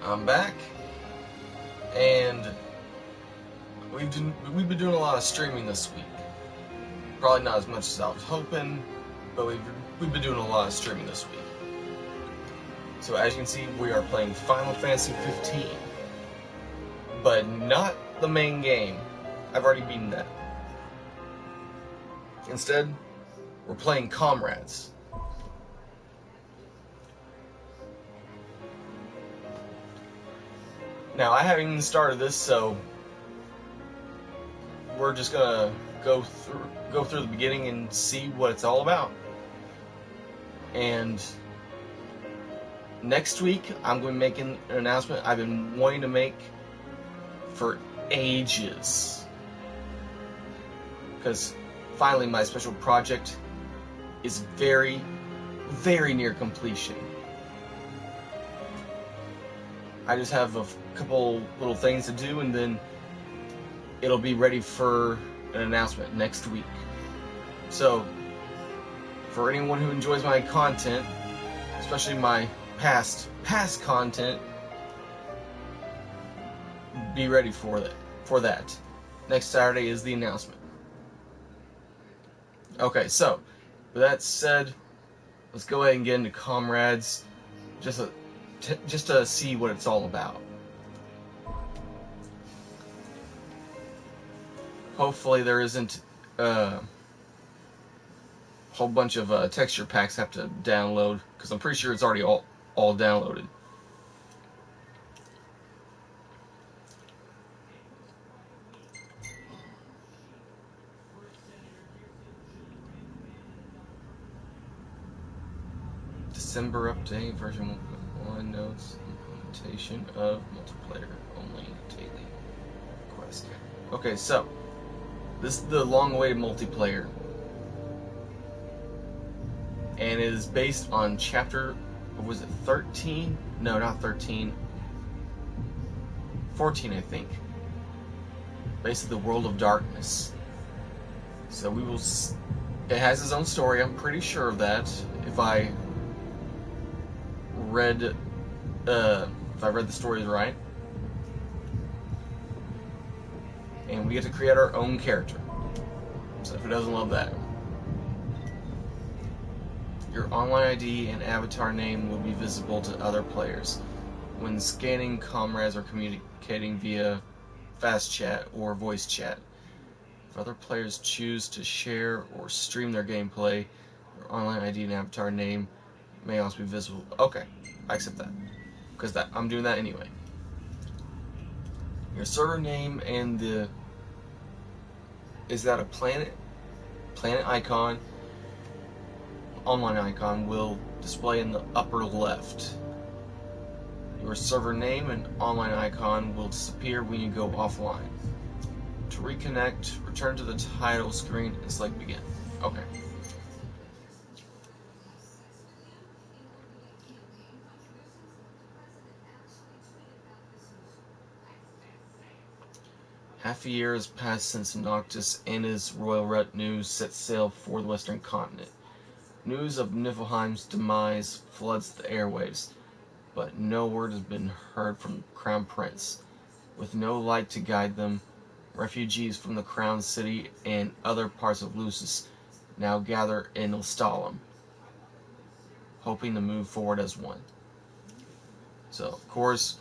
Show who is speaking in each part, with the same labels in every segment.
Speaker 1: I'm back, and we've been doing a lot of streaming this week. Probably not as much as I was hoping, but we've been doing a lot of streaming this week. So as you can see, we are playing Final Fantasy 15, but not the main game. I've already beaten that. Instead, we're playing Comrades. Now, I haven't even started this, so we're just gonna go through the beginning and see what it's all about. And next week, I'm going to be making an announcement I've been wanting to make for ages. Because finally, my special project is very, very near completion. I just have a couple little things to do, and then it'll be ready for an announcement next week. So, for anyone who enjoys my content, especially my past content, be ready for that. Next Saturday is the announcement. Okay, so with that said, let's go ahead and get into Comrades, just to see what it's all about. Hopefully there isn't a whole bunch of texture packs I have to download, because I'm pretty sure it's already all downloaded. December update, version 1.1 notes, implementation of multiplayer only daily quest. Okay, so this is the long-awaited multiplayer, and it is based on chapter, was it 13? No, not 13. 14, I think. Basically, the World of Darkness. So we will. It has its own story. I'm pretty sure of that. If I read the stories right. And we get to create our own character. So who doesn't love that? Your online ID and avatar name will be visible to other players when scanning Comrades or communicating via fast chat or voice chat. If other players choose to share or stream their gameplay, your online ID and avatar name may also be visible. Okay, I accept that, because I'm doing that anyway. Your server name and is that a planet icon, online icon, will display in the upper left. Your server name and online icon will disappear when you go offline. To reconnect, return to the title screen and select begin. Okay. Half a year has passed since Noctis and his royal retinue set sail for the western continent. News of Niflheim's demise floods the airwaves, but no word has been heard from the Crown Prince. With no light to guide them, refugees from the Crown City and other parts of Lucis now gather in Ostalum, hoping to move forward as one. So, of course,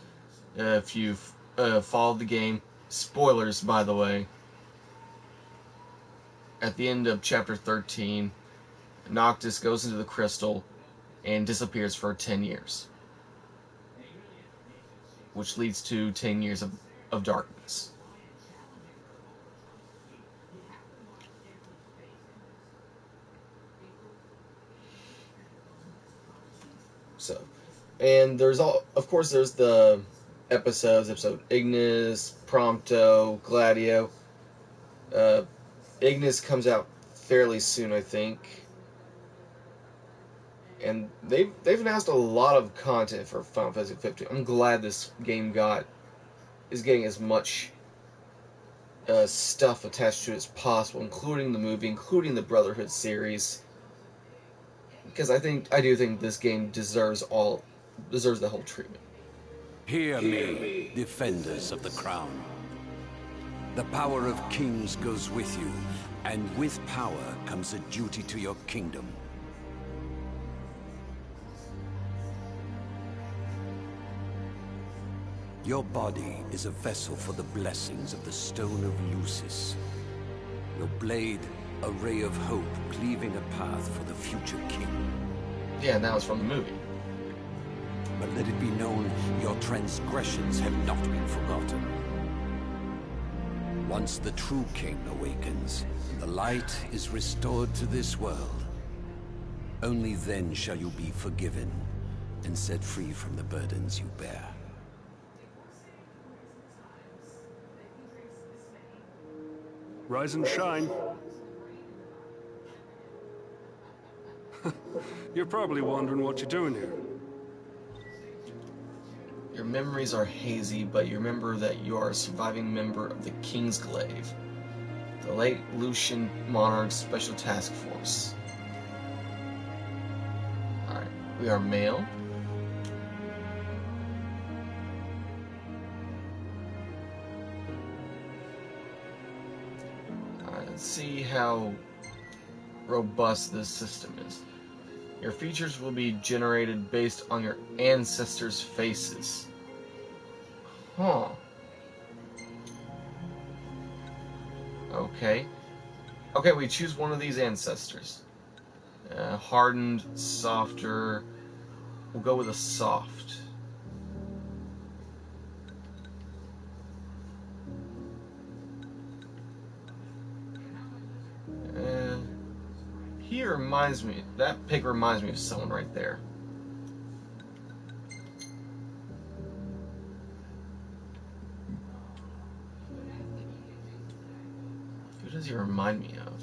Speaker 1: if you've followed the game, spoilers, by the way, at the end of chapter 13, Noctis goes into the crystal and disappears for 10 years, which leads to 10 years of darkness. So, and there's of course there's the episode Ignis, Prompto, Gladio. Ignis comes out fairly soon, I think. And they've announced a lot of content for Final Fantasy 15. I'm glad this game is getting as much stuff attached to it as possible, including the movie, including the Brotherhood series. Because I do think this game deserves the whole treatment.
Speaker 2: Hear me, defenders of the crown. The power of kings goes with you, and with power comes a duty to your kingdom. Your body is a vessel for the blessings of the Stone of Lucis. Your blade, a ray of hope cleaving a path for the future king.
Speaker 1: Yeah, that was from the movie.
Speaker 2: But let it be known, your transgressions have not been forgotten. Once the true king awakens, the light is restored to this world. Only then shall you be forgiven and set free from the burdens you bear.
Speaker 3: Rise and shine. You're probably wondering what you're doing here.
Speaker 1: Your memories are hazy, but you remember that you are a surviving member of the Kingsglaive, the late Lucian Monarch's Special Task Force. Alright, we are male. Alright, let's see how robust this system is. Your features will be generated based on your ancestors' faces. Huh. Okay. Okay, we choose one of these ancestors. Hardened, softer. We'll go with a soft. He reminds me, that pig reminds me of someone right there. Who does he remind me of?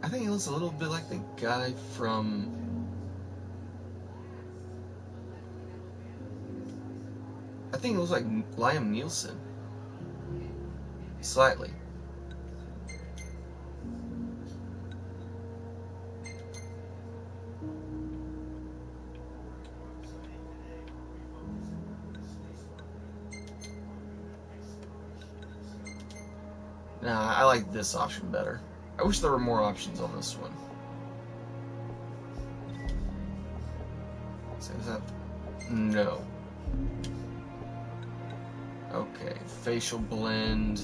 Speaker 1: I think he looks a little bit like the guy from... I think it looks like Liam Neeson. Slightly. Nah, I like this option better. I wish there were more options on this one. So is that... No. Okay, facial blend.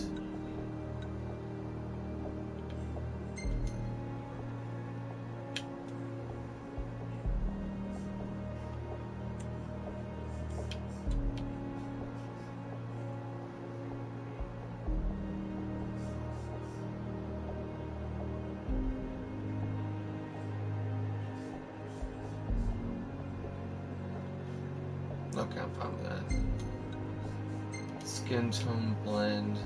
Speaker 1: Okay, I'm fine with that. Skin tone blend.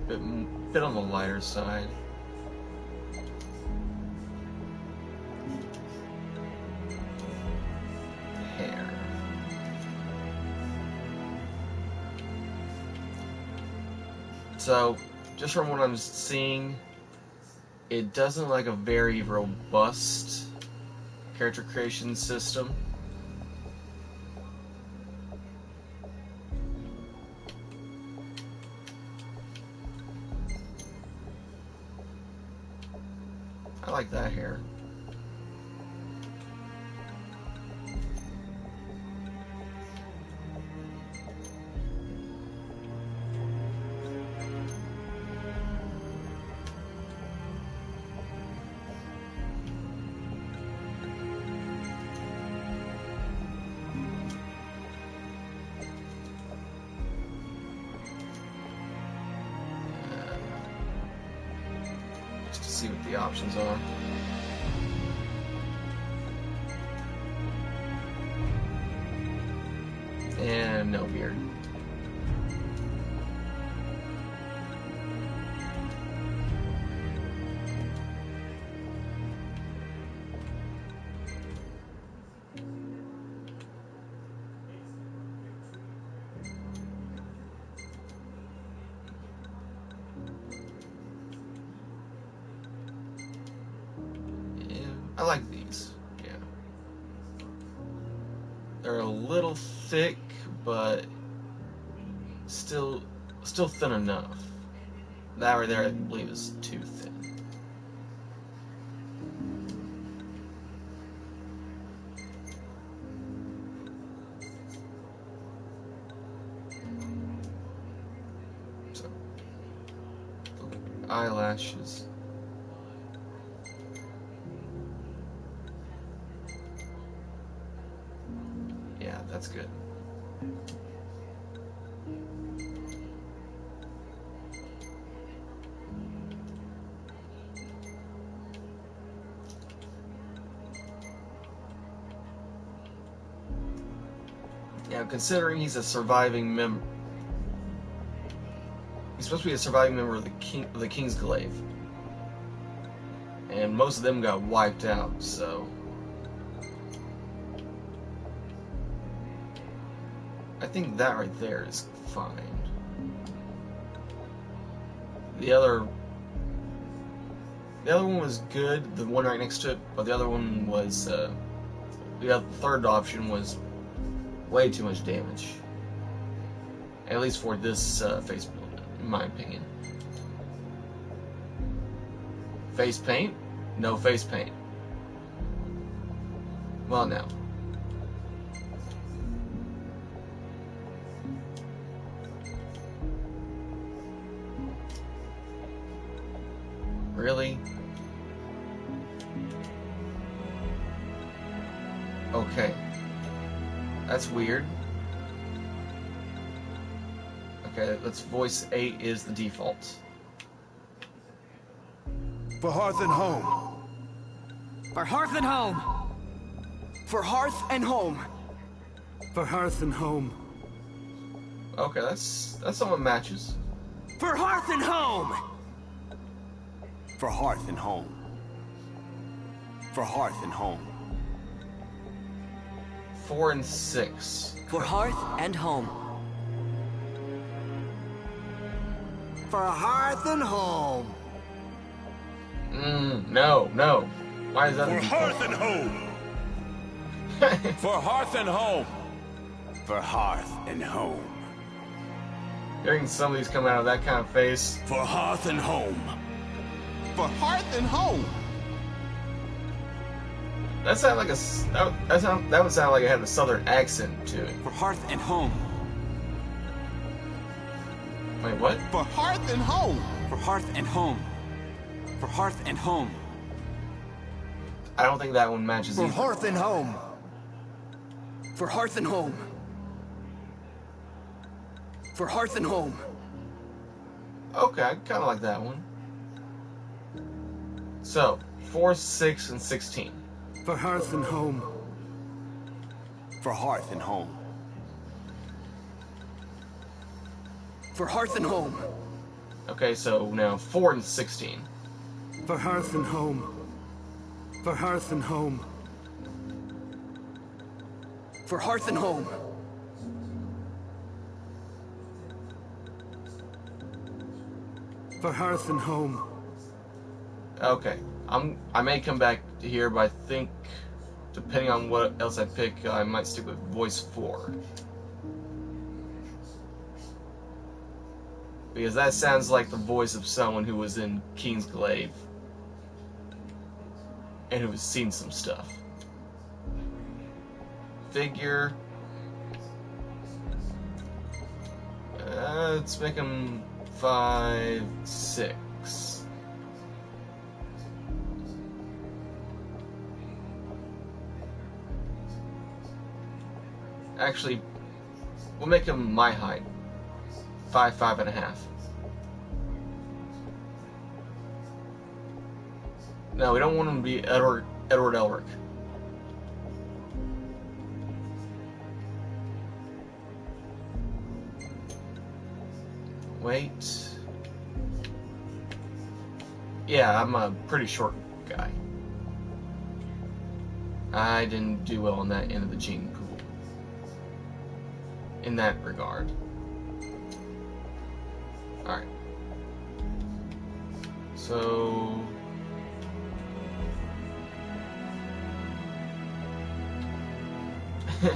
Speaker 1: Yeah. Bit on the lighter side. Hair. So, just from what I'm seeing, it doesn't like a very robust character creation system. I like that hair. Just to see what the options are. And no beard. I like these. Yeah. They're a little thick, but still thin enough. That right there, I believe, is too thin. So, eyelashes. Yeah, that's good. Now, considering he's a surviving member, he's supposed to be a surviving member of the King's Glaive, and most of them got wiped out. So, I think that right there is fine. The other one was good. The one right next to it, but the other one was the third option was way too much damage. At least for this face build, in my opinion. Face paint? No face paint. Well, no. Really? Okay. That's weird. Okay, let's voice 8 is the default.
Speaker 4: For hearth and home.
Speaker 5: For hearth and home. For hearth and home.
Speaker 3: For hearth and home.
Speaker 1: Okay, that's somewhat matches.
Speaker 5: For hearth and home.
Speaker 4: For hearth and home. For hearth and home.
Speaker 1: 4 and 6.
Speaker 5: For hearth and home. For hearth and home.
Speaker 1: No. Why is that
Speaker 4: For
Speaker 1: a default?
Speaker 4: hearth and home. For hearth and home. For hearth and home.
Speaker 1: Hearing some of these come out of that kind of face.
Speaker 4: For hearth and home. For hearth and home.
Speaker 1: That sounded like that would sound like it had a southern accent to it.
Speaker 5: For hearth and home.
Speaker 1: Wait, what?
Speaker 4: For hearth and home.
Speaker 5: For hearth and home. For hearth and home.
Speaker 1: I don't think that one matches
Speaker 4: For
Speaker 1: either.
Speaker 4: hearth and home.
Speaker 5: For hearth and home. For hearth and home.
Speaker 1: Okay, I kind of like that one. So, 4, 6, and 16.
Speaker 3: For hearth and home.
Speaker 4: For hearth and home.
Speaker 5: For hearth and home.
Speaker 1: Okay, so now 4 and 16.
Speaker 3: For hearth and home. For hearth and home.
Speaker 5: For hearth and home.
Speaker 3: For hearth and home.
Speaker 1: Okay, I may come back to here, but I think depending on what else I pick, I might stick with voice 4. Because that sounds like the voice of someone who was in King's Glaive and who has seen some stuff. Figure. Let's make him 5, 6. Actually, we'll make him my height. 5, 5.5. No, we don't want him to be Edward Elric. Wait. Yeah, I'm a pretty short guy. I didn't do well on that end of the gene pool. In that regard. Alright. Yeah,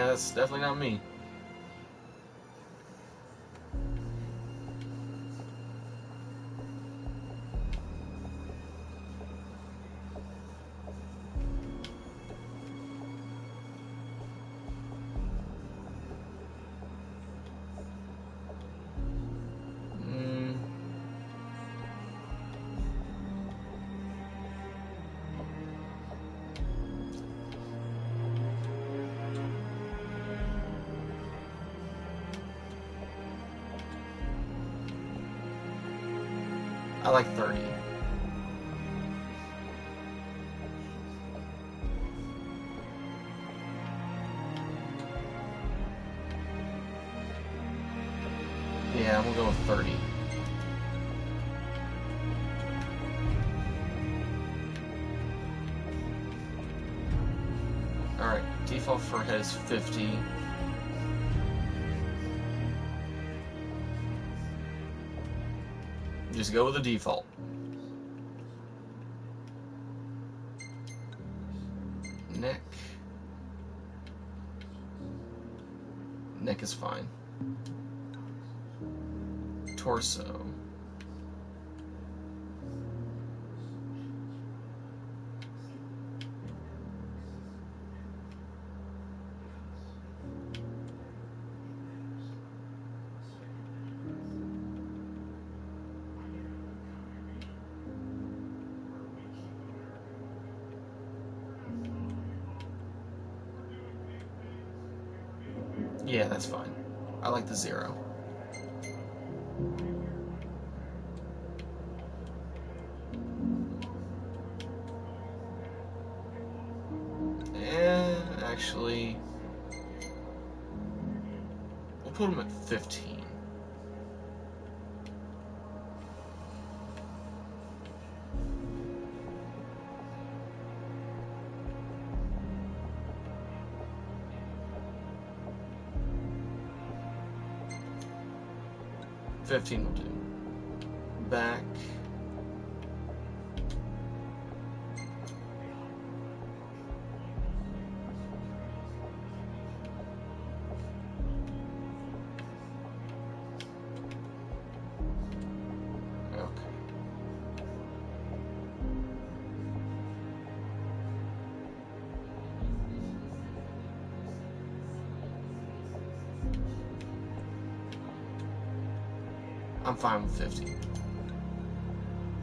Speaker 1: that's definitely not me. I like 30. Yeah, I'm gonna go with 30. Alright, default for head is 50. Just go with the default. Neck. Neck is fine. Torso. Yeah, that's fine. I like the 0. And actually, we'll put him at 15. Will do. Back. Okay. I'm fine with 50.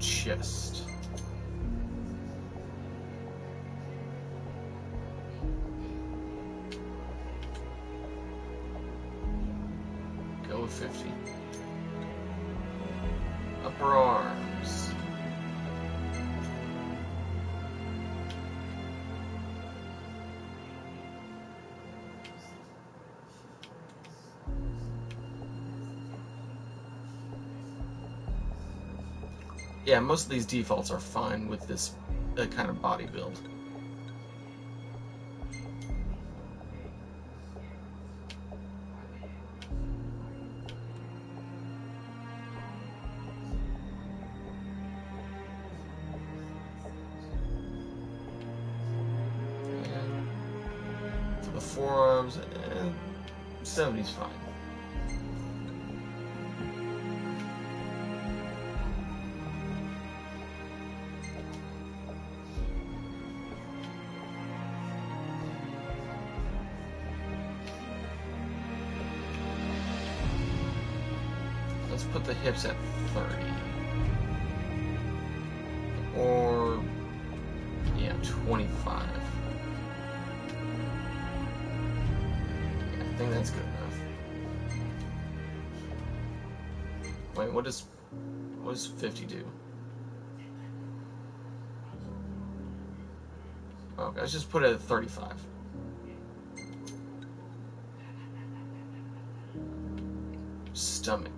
Speaker 1: Chest. Go with 50. Upper arms. Yeah, most of these defaults are fine with this kind of body build. And for the forearms, 70's fine. Let's put the hips at 30. Or, yeah, 25. Yeah, I think that's good enough. Wait, what does 50 do? Okay, let's just put it at 35. Stomach.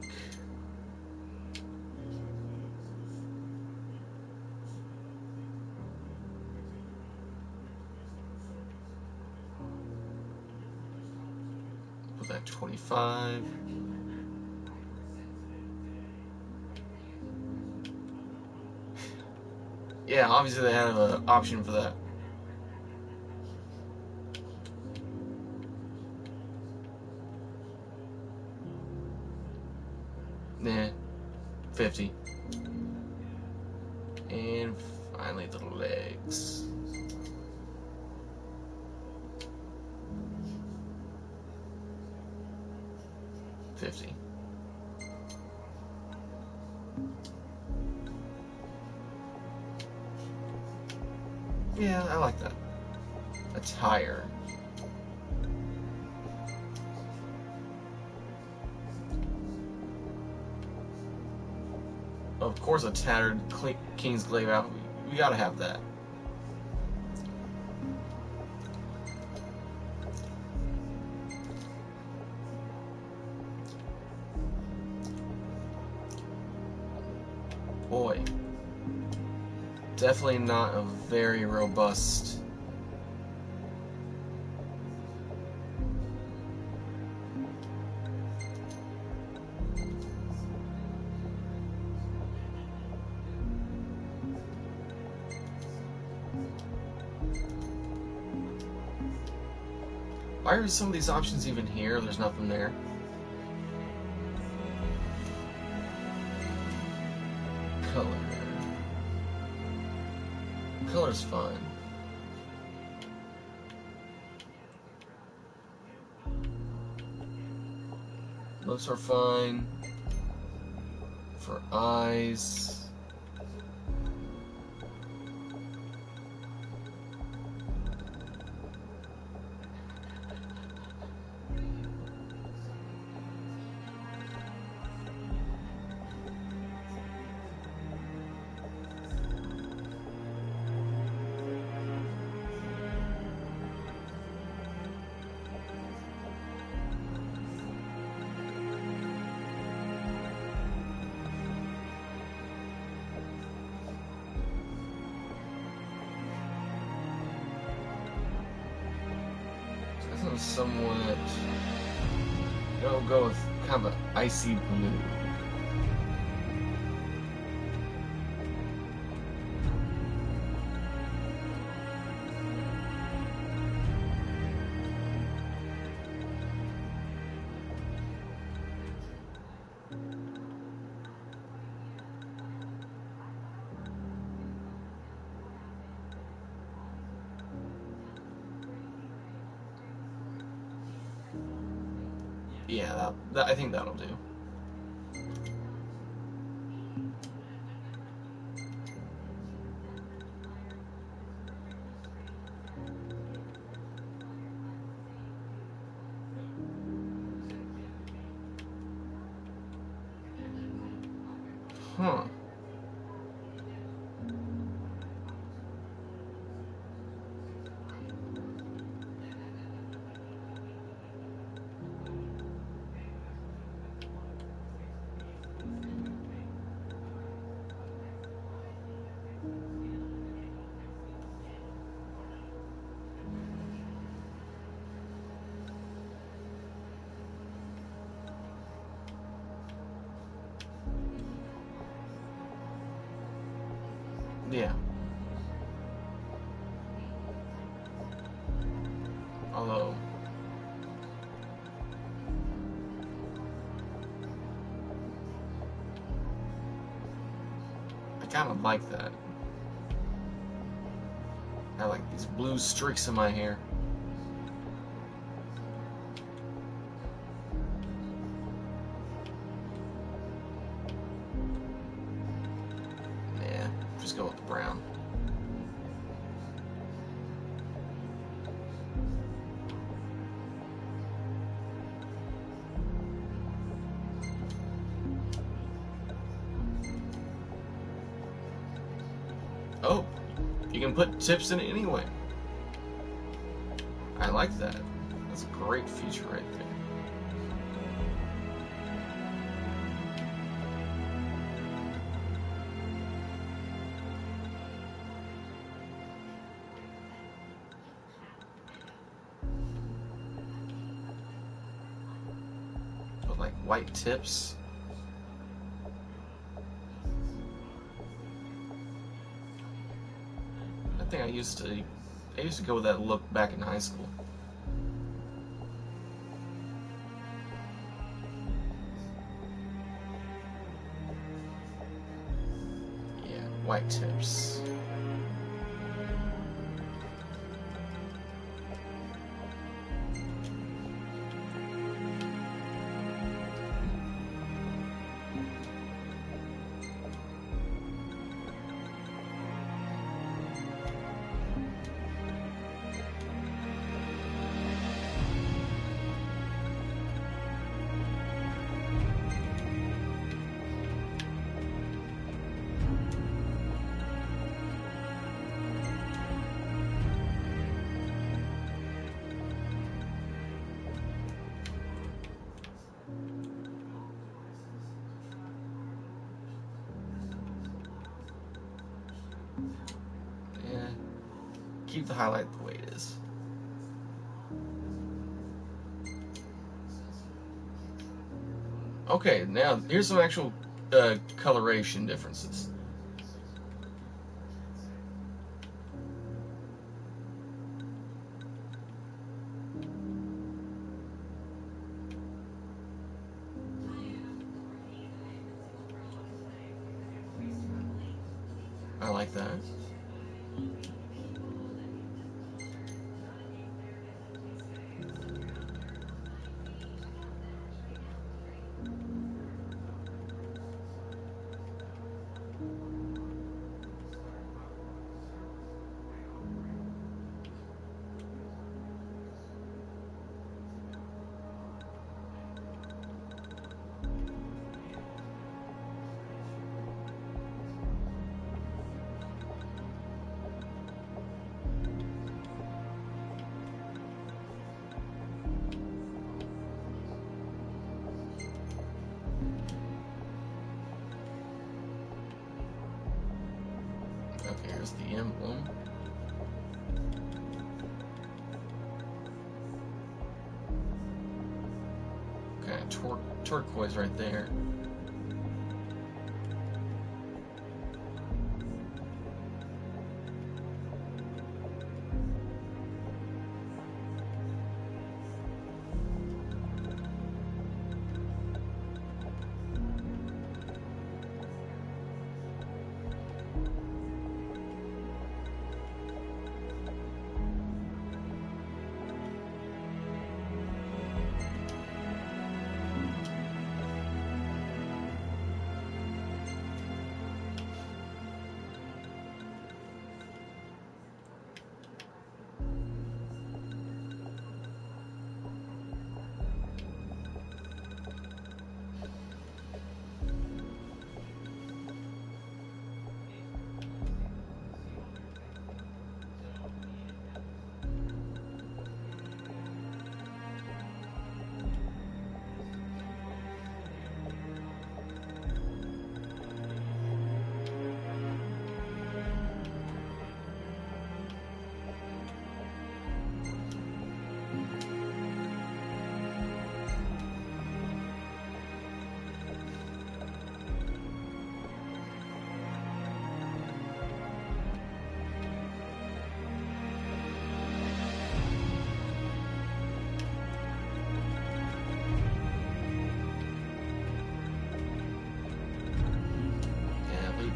Speaker 1: Put that 25. Yeah, obviously they have an option for that. Nah, 50. And finally the legs. $50. Yeah, I like that. Attire. Of course, a tattered Kingsglaive outfit. We gotta have that. Boy. Definitely not a very robust. Why are some of these options even here? There's nothing there. Color. Color's fun. Looks are fine. For eyes. Somewhat. I'll go with kind of an icy blue. Yeah, I think that'll do. Huh. Yeah. Although I kind of like that. I like these blue streaks in my hair. Yeah, just go with the brown. Oh, you can put tips in it anyway. I like that. That's a great feature right there. With like white tips. I think I used to go with that look back in high school. white tips. Keep the highlight the way it is. Okay, now here's some actual coloration differences. I like that. Okay, here's the emblem. Kind of turquoise right there.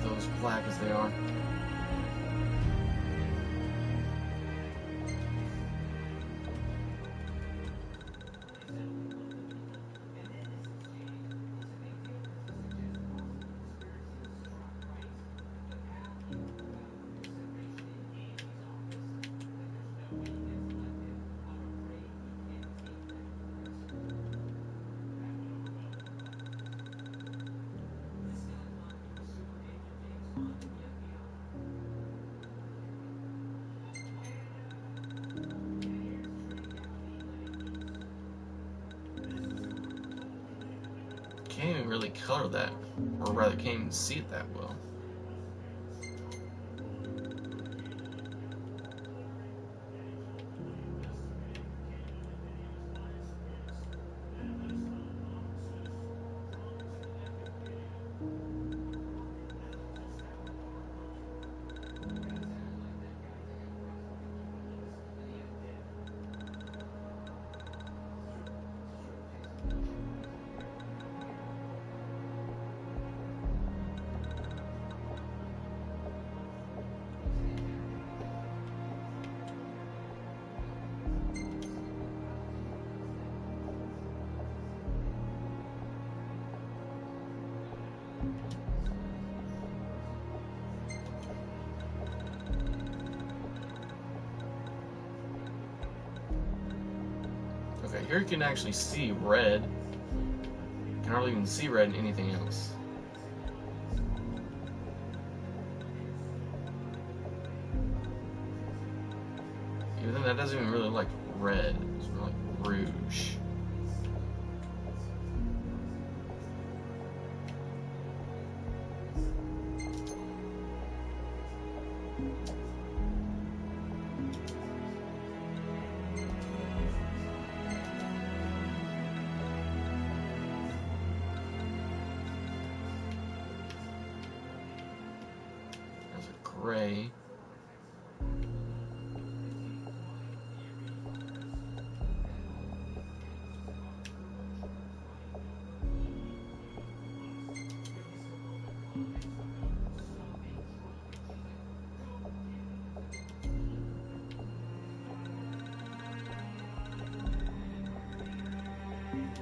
Speaker 1: Those black as they are. Can't even really color that, or rather can't even see it that well. Here you can actually see red. You can hardly even see red in anything else. Even then, that doesn't even really look like red. It's more like rouge. There's a gray.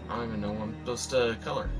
Speaker 1: I don't even know what I'm supposed to color.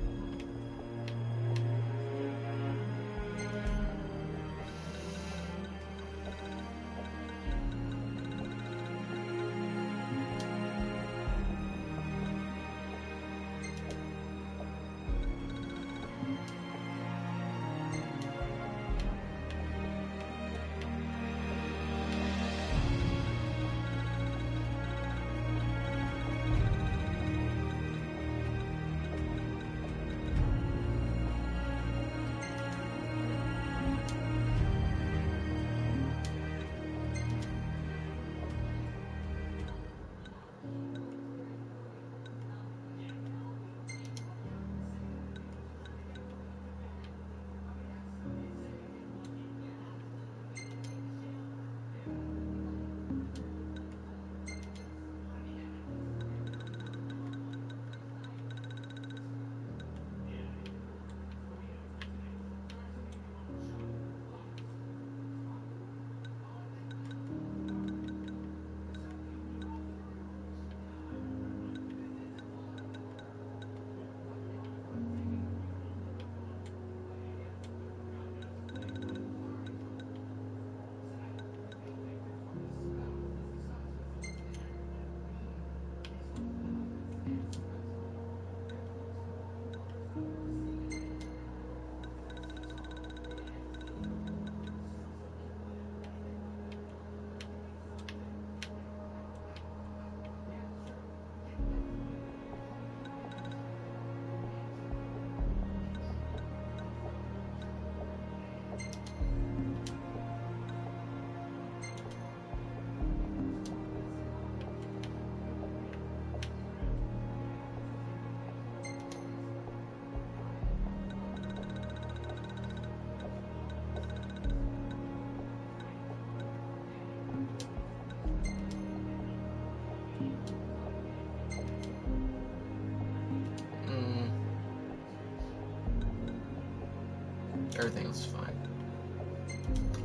Speaker 1: Everything else is fine.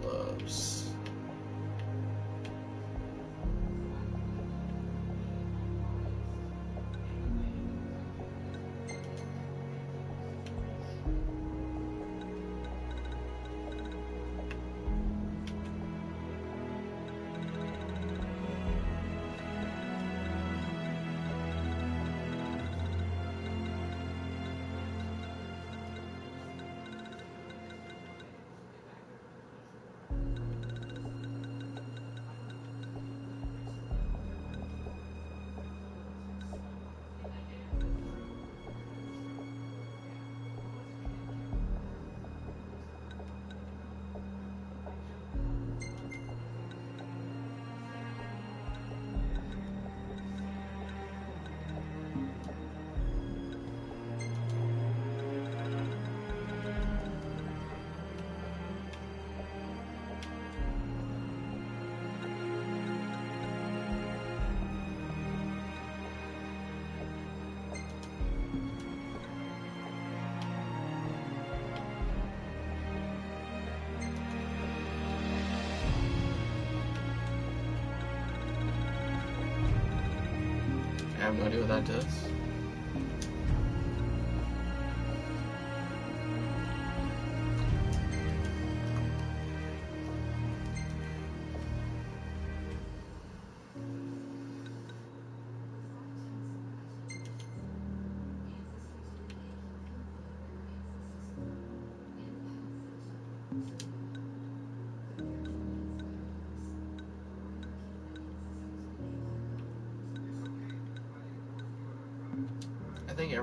Speaker 1: Gloves. I have no idea what that does.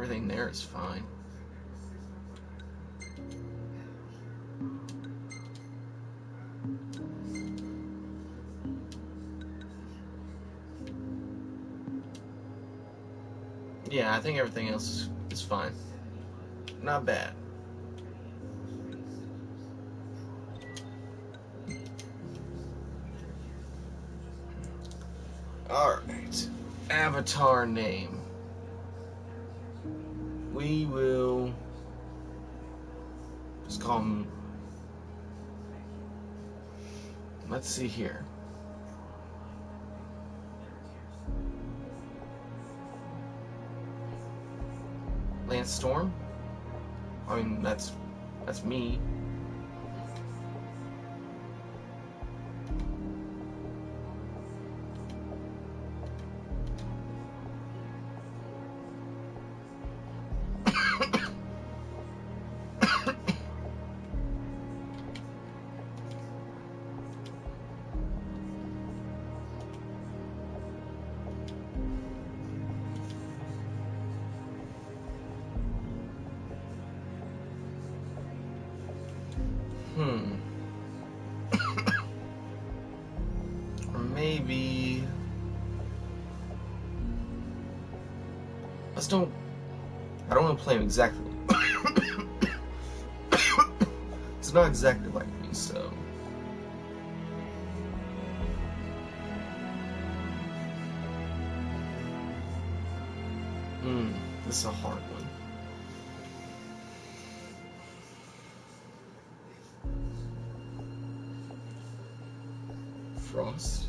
Speaker 1: everything there is fine. Yeah, I think everything else is fine. Not bad. Alright. Avatar name. We will just call him. Let's see here. Lance Storm? I mean, that's me. Or maybe... I don't want to play him exactly. It's not exactly like me, so... This is a hard one. Frost.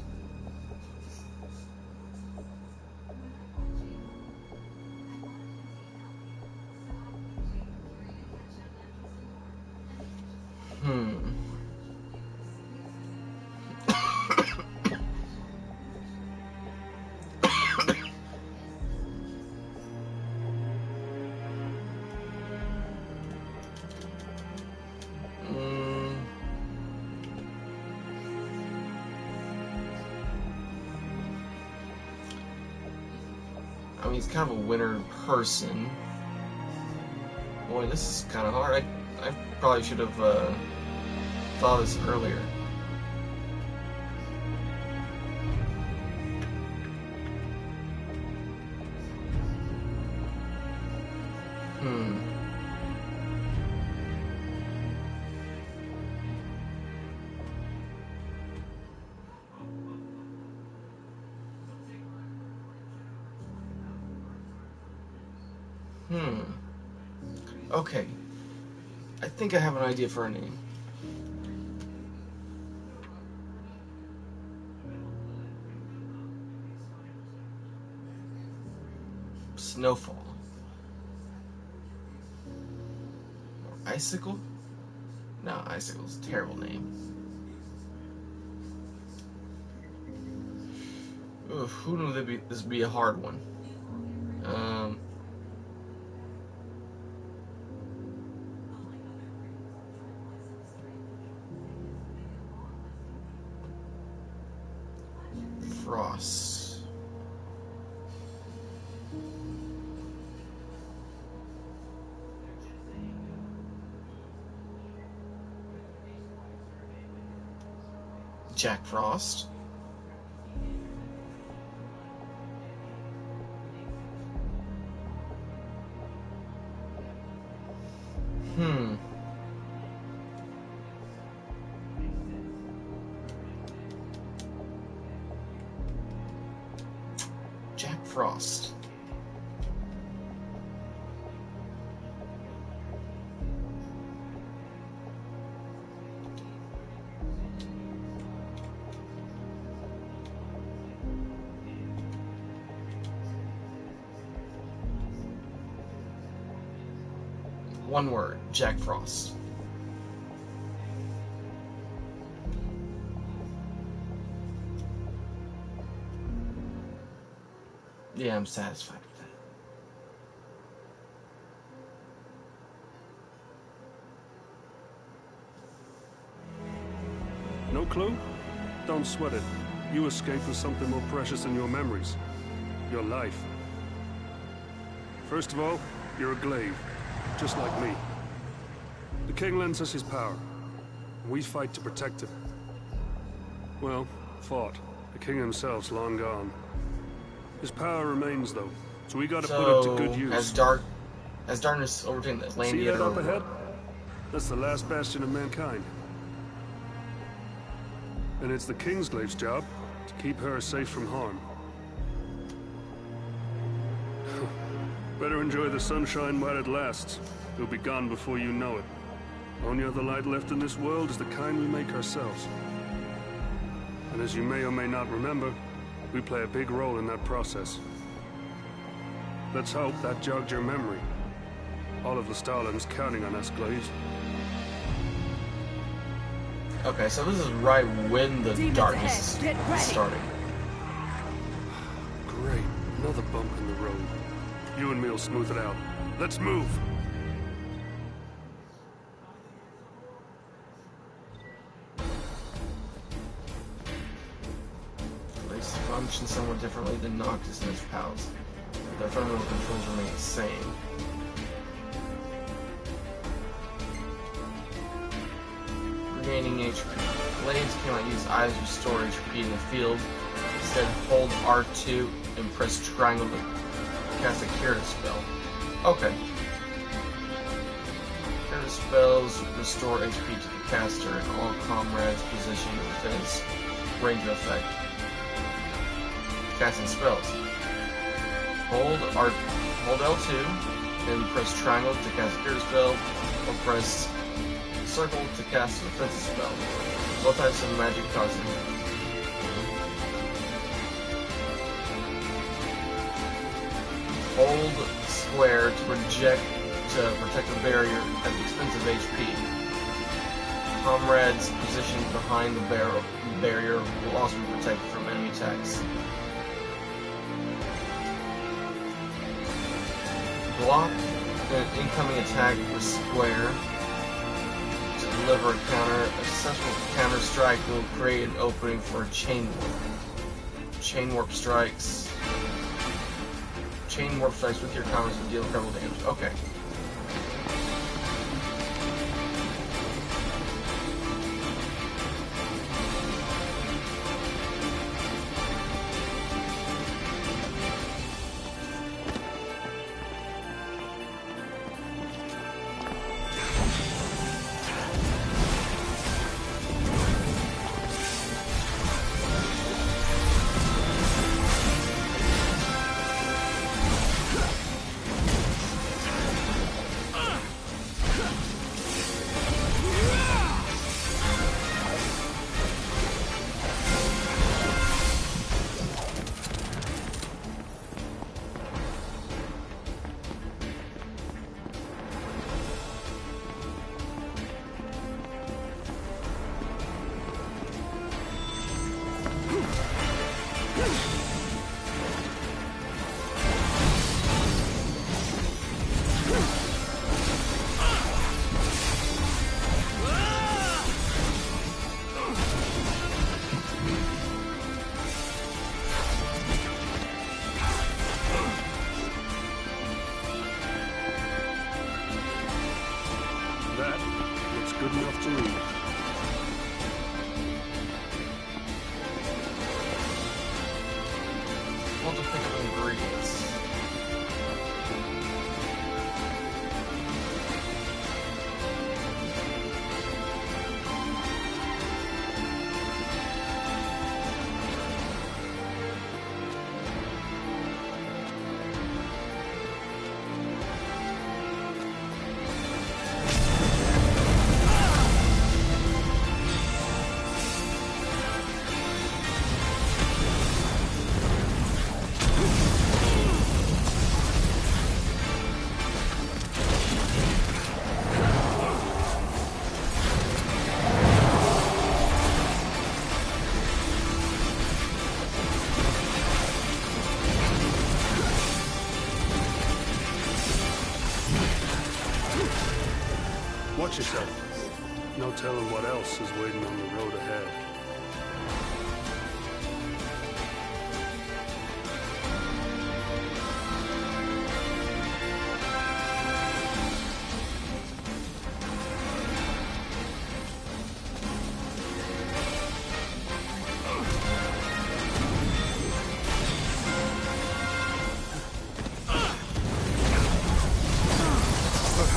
Speaker 1: I mean, he's kind of a winter person. Boy, this is kind of hard. I probably should have thought of this earlier. Okay. I think I have an idea for a name. Snowfall. Or Icicle? No, Icicle's a terrible name. Oof, who knew this would be a hard one? Frost. Jack Frost. Jack Frost. One word, Jack Frost. Yeah, I'm satisfied with that.
Speaker 3: No clue? Don't sweat it. You escaped with something more precious than your memories. Your life. First of all, You're a glaive, just like me. The king lends us his power, and we fight to protect him. Well, fought. The king himself's long gone. His power remains, though, so we gotta put it to good use.
Speaker 1: Has darkness overtaken the
Speaker 3: See that
Speaker 1: Atlantean
Speaker 3: up ahead? That's the last bastion of mankind. And it's the Kingsglaive's job to keep her safe from harm. Better enjoy the sunshine while it lasts. It'll be gone before you know it. Only other light left in this world is the kind we make ourselves. And as you may or may not remember, we play a big role in that process. Let's hope that jogged your memory. All of the Stalin's counting on us, Glaives.
Speaker 1: Okay, so this is right when the
Speaker 5: Demons
Speaker 1: darkness
Speaker 5: ahead. Get ready.
Speaker 1: is starting.
Speaker 3: Great, another bump in the road. You and me'll smooth it out. Let's move!
Speaker 1: They function somewhat differently than Noctis and his pals. Their fundamental controls remain the same. Regaining HP. Blades cannot use items to store HP in the field. Instead, hold R2 and press triangle to cast a curative spell. Okay. Curative spells restore HP to the caster and all comrades positioned within its range of effect. Casting spells. Hold L2 and press triangle to cast a curative spell, or press circle to cast an offensive spell. Both types of magic cause hold square to protect the barrier at the expense of HP. Comrades positioned behind the barrier will also be protected from enemy attacks. Block an incoming attack with square to deliver a counter. A successful counter strike will create an opening for a chain warp. Chain warp strikes with your comrades to deal incredible damage. Okay.
Speaker 3: Good enough to leave.
Speaker 1: We'll just think of ingredients.
Speaker 3: Watch yourself. No telling what else is waiting on the road ahead.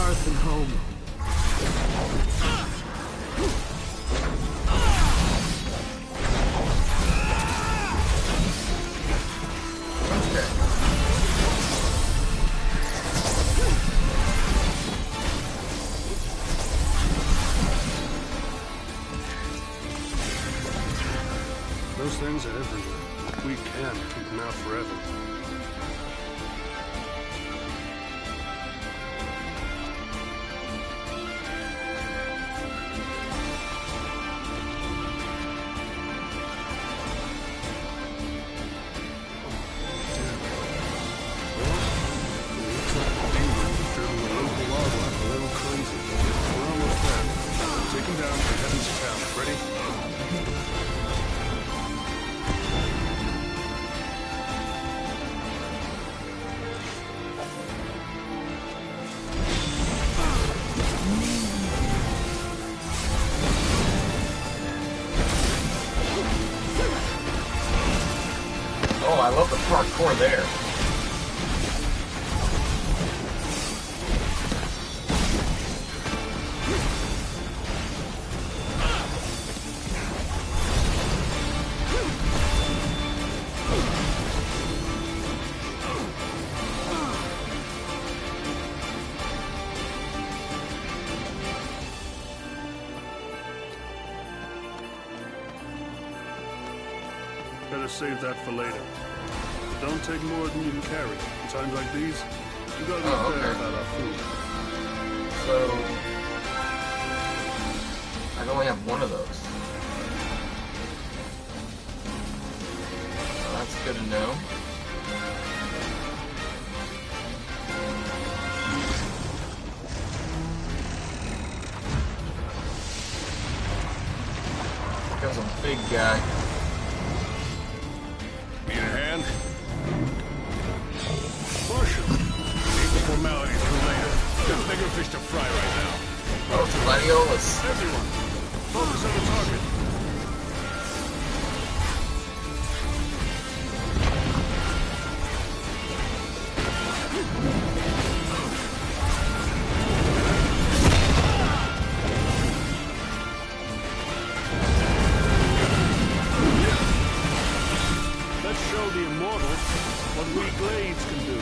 Speaker 5: hearth and home.
Speaker 3: Those things are everywhere. We can't keep them out forever.
Speaker 1: Oh, I love the parkour there.
Speaker 3: Better save that for later. Don't take more than you can carry. In times like these, we gotta be fair about our food.
Speaker 1: So I can only have one of those. So that's good to know. Here comes a big guy.
Speaker 4: Need a hand?
Speaker 3: Marshal!
Speaker 4: Leave the formalities for later. Got bigger fish to fry right now.
Speaker 1: Oh, it's Gladiolus.
Speaker 3: Everyone, focus on the target. Let's show the immortals what we Glades can do.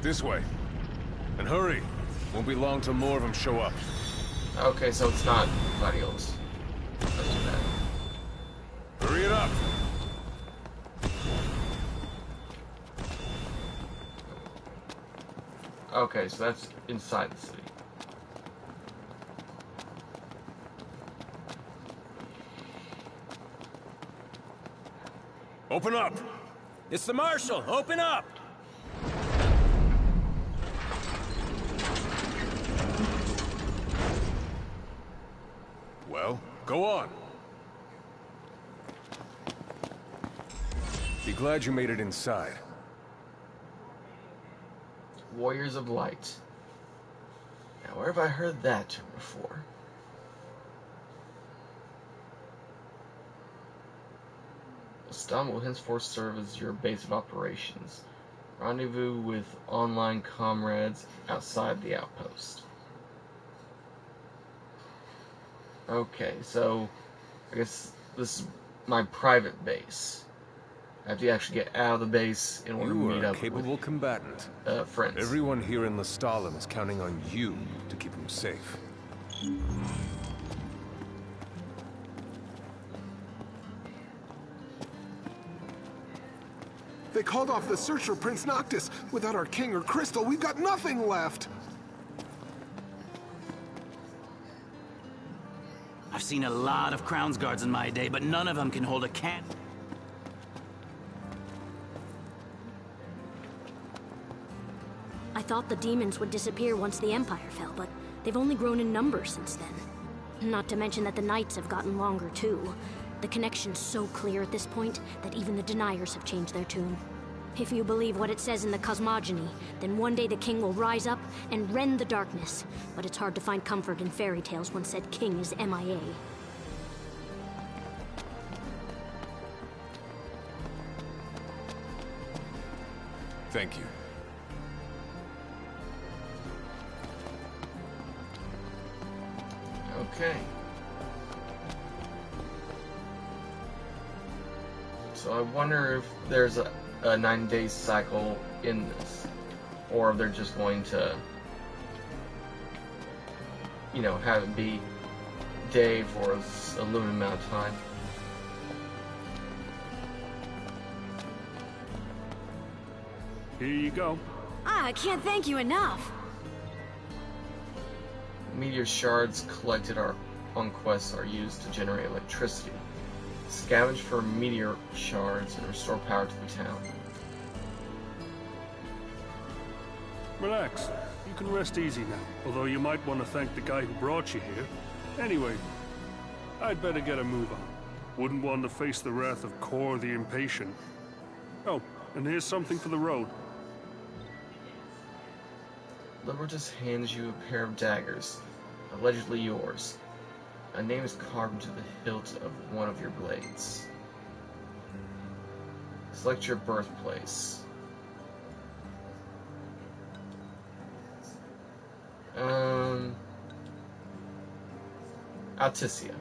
Speaker 4: This way. And hurry. Won't be long till more of them show up.
Speaker 1: Okay, so it's not Gladiolus. That's too bad.
Speaker 4: Hurry it up.
Speaker 1: Okay, so that's inside the city.
Speaker 4: Open up!
Speaker 6: It's the Marshal! Open up!
Speaker 4: Well, go on. Be glad you made it inside.
Speaker 1: Warriors of Light. Now, where have I heard that term before? Stom will henceforth serve as your base of operations. Rendezvous with online comrades outside the outpost. Okay, so I guess this is my private base. I have to actually get out of the base in order to
Speaker 4: You
Speaker 1: meet
Speaker 4: are a
Speaker 1: up
Speaker 4: capable
Speaker 1: with
Speaker 4: combatant.
Speaker 1: friends.
Speaker 4: Everyone here in Lestalem is counting on you to keep them safe.
Speaker 7: They called off the search for Prince Noctis. Without our king or crystal, we've got nothing left.
Speaker 5: I've seen a lot of Crown's Guards in my day, but none of them can hold a can.
Speaker 8: I thought the demons would disappear once the Empire fell, but they've only grown in numbers since then. Not to mention that the nights have gotten longer, too. The connection's so clear at this point that even the deniers have changed their tune. If you believe what it says in the cosmogony, then one day the king will rise up and rend the darkness. But it's hard to find comfort in fairy tales when said king is MIA.
Speaker 4: Thank you.
Speaker 1: Okay. So I wonder if there's a 9-day cycle in this, or if they're just going to, you know, have it be day for a limited amount of time.
Speaker 3: Here you go.
Speaker 8: I can't thank you enough.
Speaker 1: Meteor shards collected on quests are used to generate electricity. Scavenge for meteor shards and restore power to the town.
Speaker 3: Relax. You can rest easy now, although you might want to thank the guy who brought you here. Anyway, I'd better get a move on. Wouldn't want to face the wrath of Kor the Impatient. Oh, and here's something for the road.
Speaker 1: Libertas hands you a pair of daggers, allegedly yours. A name is carved into the hilt of one of your blades. Select your birthplace. Alticia.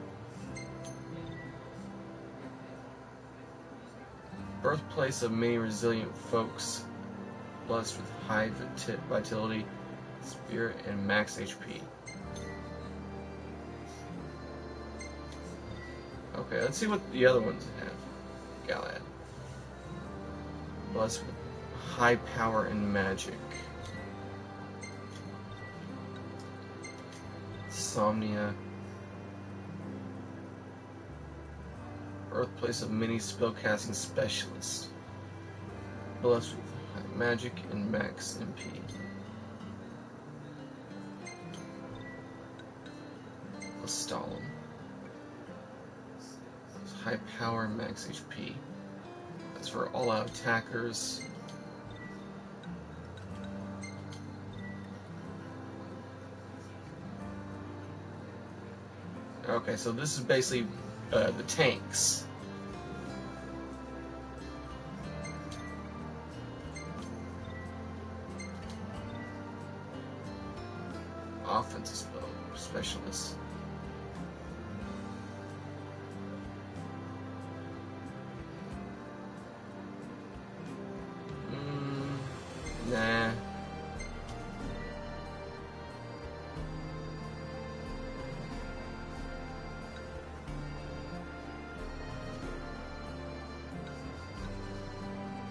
Speaker 1: Birthplace of many resilient folks, blessed with high vitality, spirit, and max HP. Okay, let's see what the other ones have. Galad. Blessed with high power and magic. Somnia. Birthplace of many spellcasting specialists. Blessed with high magic and max MP. Stalin. High power, max HP. That's for all-out attackers. Okay, so this is basically the tanks. Offensive specialists. Nah.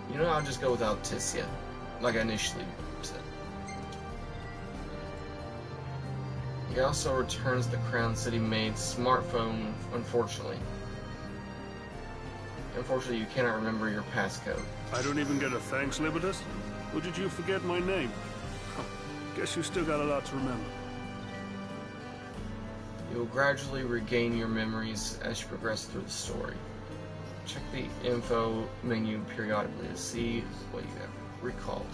Speaker 1: You know, I'll just go with Alticia, like I initially said. He also returns the Crown City made smartphone, unfortunately. Unfortunately, you cannot remember your passcode.
Speaker 3: I don't even get a thanks, Libertas? Or did you forget my name? Huh. Guess you still got a lot to remember.
Speaker 1: You will gradually regain your memories as you progress through the story. Check the info menu periodically to see what you have recalled.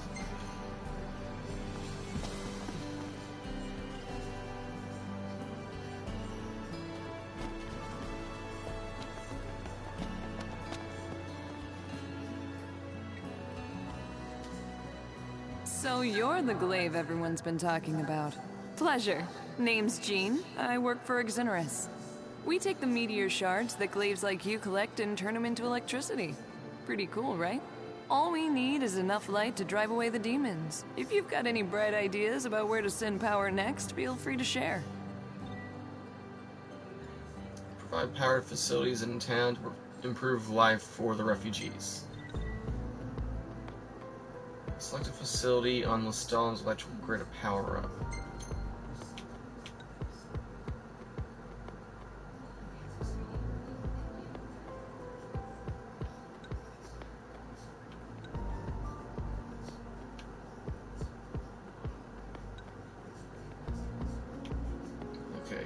Speaker 9: So you're the glaive everyone's been talking about. Pleasure. Name's Jean. I work for Exoneris. We take the meteor shards that glaives like you collect and turn them into electricity. Pretty cool, right? All we need is enough light to drive away the demons. If you've got any bright ideas about where to send power next, feel free to share.
Speaker 1: Provide powered facilities in town to improve life for the refugees. Select a facility on Lestalin's electrical grid to power up.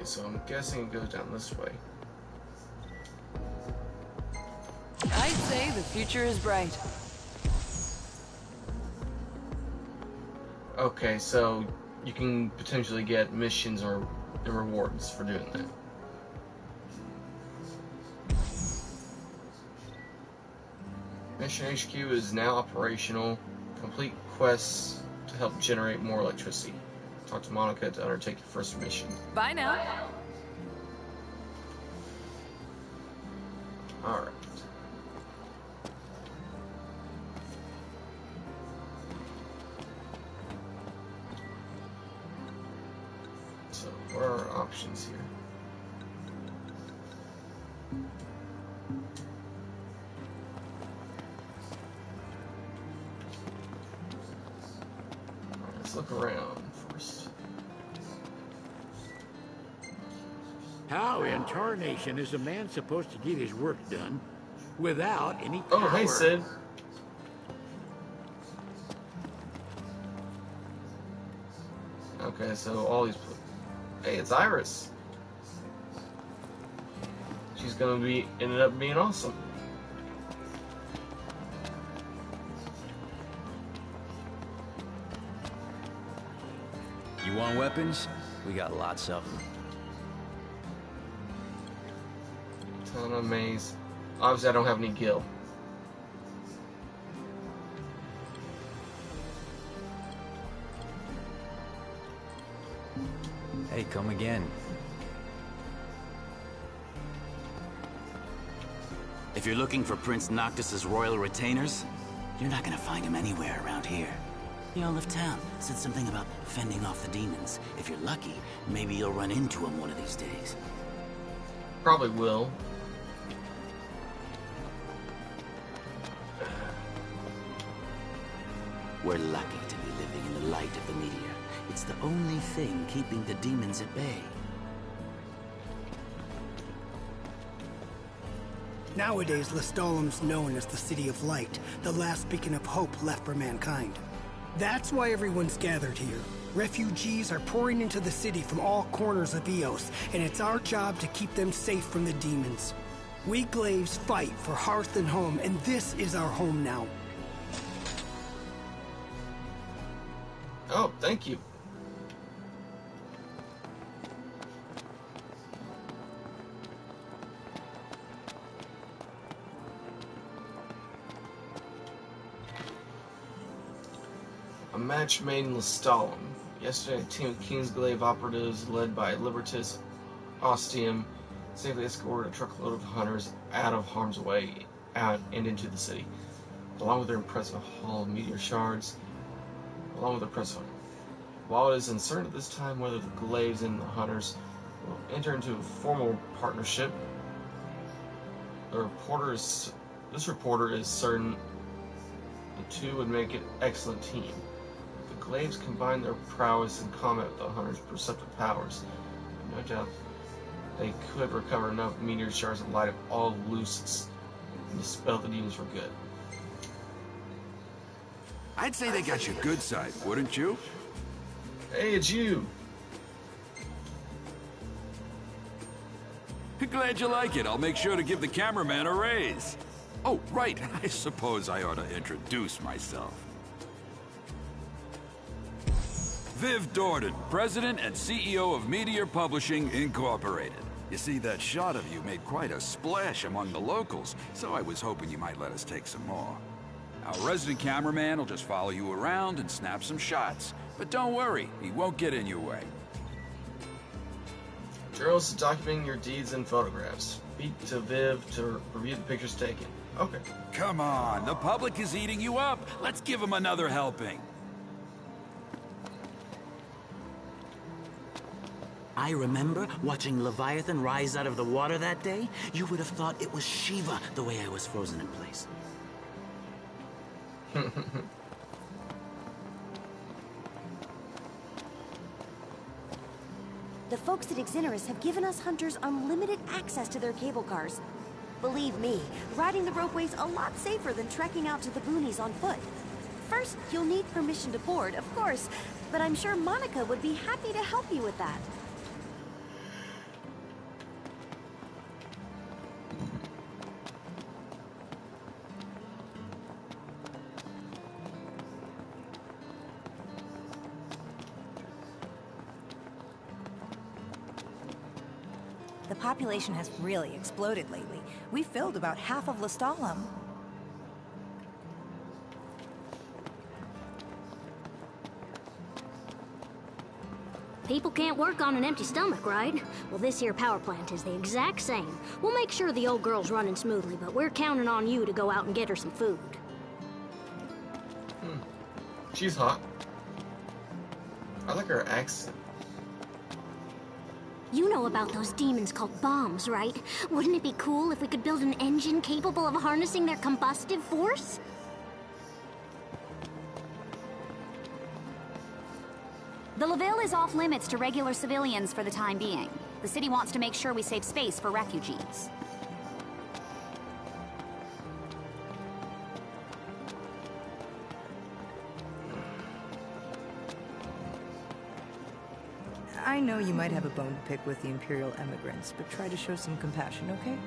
Speaker 1: Okay, so I'm guessing it goes down this way.
Speaker 9: I'd say the future is bright.
Speaker 1: Okay, so you can potentially get missions or rewards for doing that. Mission HQ is now operational. Complete quests to help generate more electricity. Talk to Monica to undertake your first mission.
Speaker 9: Bye now.
Speaker 1: Alright. So, what are our options here? Alright, let's look around first.
Speaker 10: How in tarnation is a man supposed to get his work done without any power?
Speaker 1: Oh, hey, Sid. Okay, so all these... Hey, it's Iris. She's gonna be... ended up being awesome.
Speaker 6: You want weapons? We got lots of them.
Speaker 1: Ton of maze. Obviously, I don't have any gil.
Speaker 6: Hey, come again.
Speaker 5: If you're looking for Prince Noctis's royal retainers, you're not gonna find him anywhere around here. The Earl of Town said something about fending off the demons. If you're lucky, maybe you'll run into him one of these days.
Speaker 1: Probably will.
Speaker 5: We're lucky to be living in the light of the meteor. It's the only thing keeping the demons at bay.
Speaker 11: Nowadays, Lestalum's known as the City of Light, the last beacon of hope left for mankind. That's why everyone's gathered here. Refugees are pouring into the city from all corners of Eos, and it's our job to keep them safe from the demons. We Glaives fight for hearth and home, and this is our home now.
Speaker 1: Oh, thank you. A match made in Lestalum. Yesterday, a team of Kingsglaive operatives led by Libertas Ostium safely escorted a truckload of hunters out of harm's way out and into the city, along with their impressive haul of meteor shards. While it is uncertain at this time whether the Glaives and the hunters will enter into a formal partnership, this reporter is certain the two would make an excellent team. The Glaives combine their prowess in combat with the hunters' perceptive powers. No doubt they could recover enough meteor shards to light up all Lucis and dispel the demons for good.
Speaker 2: I'd say they got your good side, wouldn't you?
Speaker 1: Hey, it's you!
Speaker 2: Glad you like it. I'll make sure to give the cameraman a raise. Oh, right. I suppose I ought to introduce myself. Viv Dordan, President and CEO of Meteor Publishing, Incorporated. You see, that shot of you made quite a splash among the locals, so I was hoping you might let us take some more. Our resident cameraman will just follow you around and snap some shots. But don't worry, he won't get in your way.
Speaker 1: Journalists documenting your deeds and photographs. Speak to Viv to review the pictures taken. Okay.
Speaker 2: Come on, the public is eating you up. Let's give them another helping.
Speaker 5: I remember watching Leviathan rise out of the water that day. You would have thought it was Shiva the way I was frozen in place.
Speaker 12: The folks at Exoneris have given us hunters unlimited access to their cable cars. Believe me, riding the ropeway's a lot safer than trekking out to the boonies on foot. First, you'll need permission to board, of course, but I'm sure Monica would be happy to help you with that.
Speaker 13: population has really exploded lately. We filled about half of Lestalem.
Speaker 8: People can't work on an empty stomach, right? Well, this here power plant is the exact same. We'll make sure the old girl's running smoothly, but we're counting on you to go out and get her some food.
Speaker 1: She's hot. I like her accent.
Speaker 8: You know about those demons called bombs, right? Wouldn't it be cool if we could build an engine capable of harnessing their combustive force?
Speaker 14: The LaVille is off limits to regular civilians for the time being. The city wants to make sure we save space for refugees.
Speaker 13: I know you might have a bone to pick with the Imperial emigrants, but try to show some compassion, okay?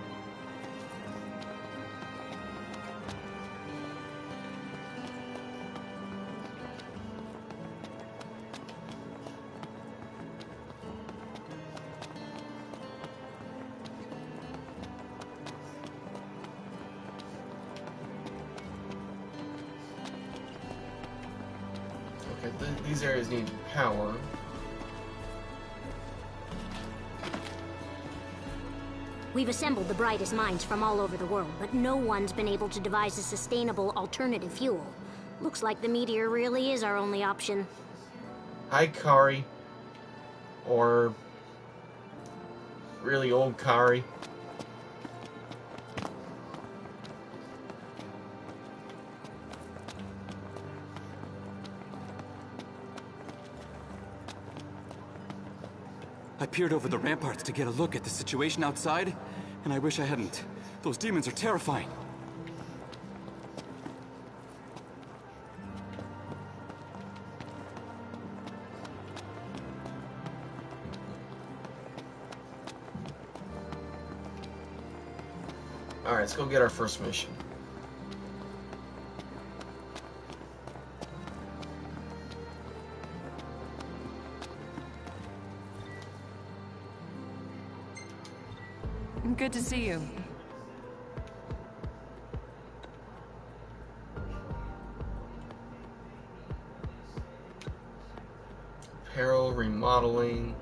Speaker 1: Okay, these areas need power.
Speaker 8: We've assembled the brightest minds from all over the world, but no one's been able to devise a sustainable alternative fuel. Looks like the meteor really is our only option.
Speaker 1: Hi, Kari. Or really old Kari.
Speaker 15: I peered over the ramparts to get a look at the situation outside, and I wish I hadn't. Those demons are terrifying.
Speaker 1: Alright, let's go get our first mission.
Speaker 9: Good to see you.
Speaker 1: Apparel, remodeling.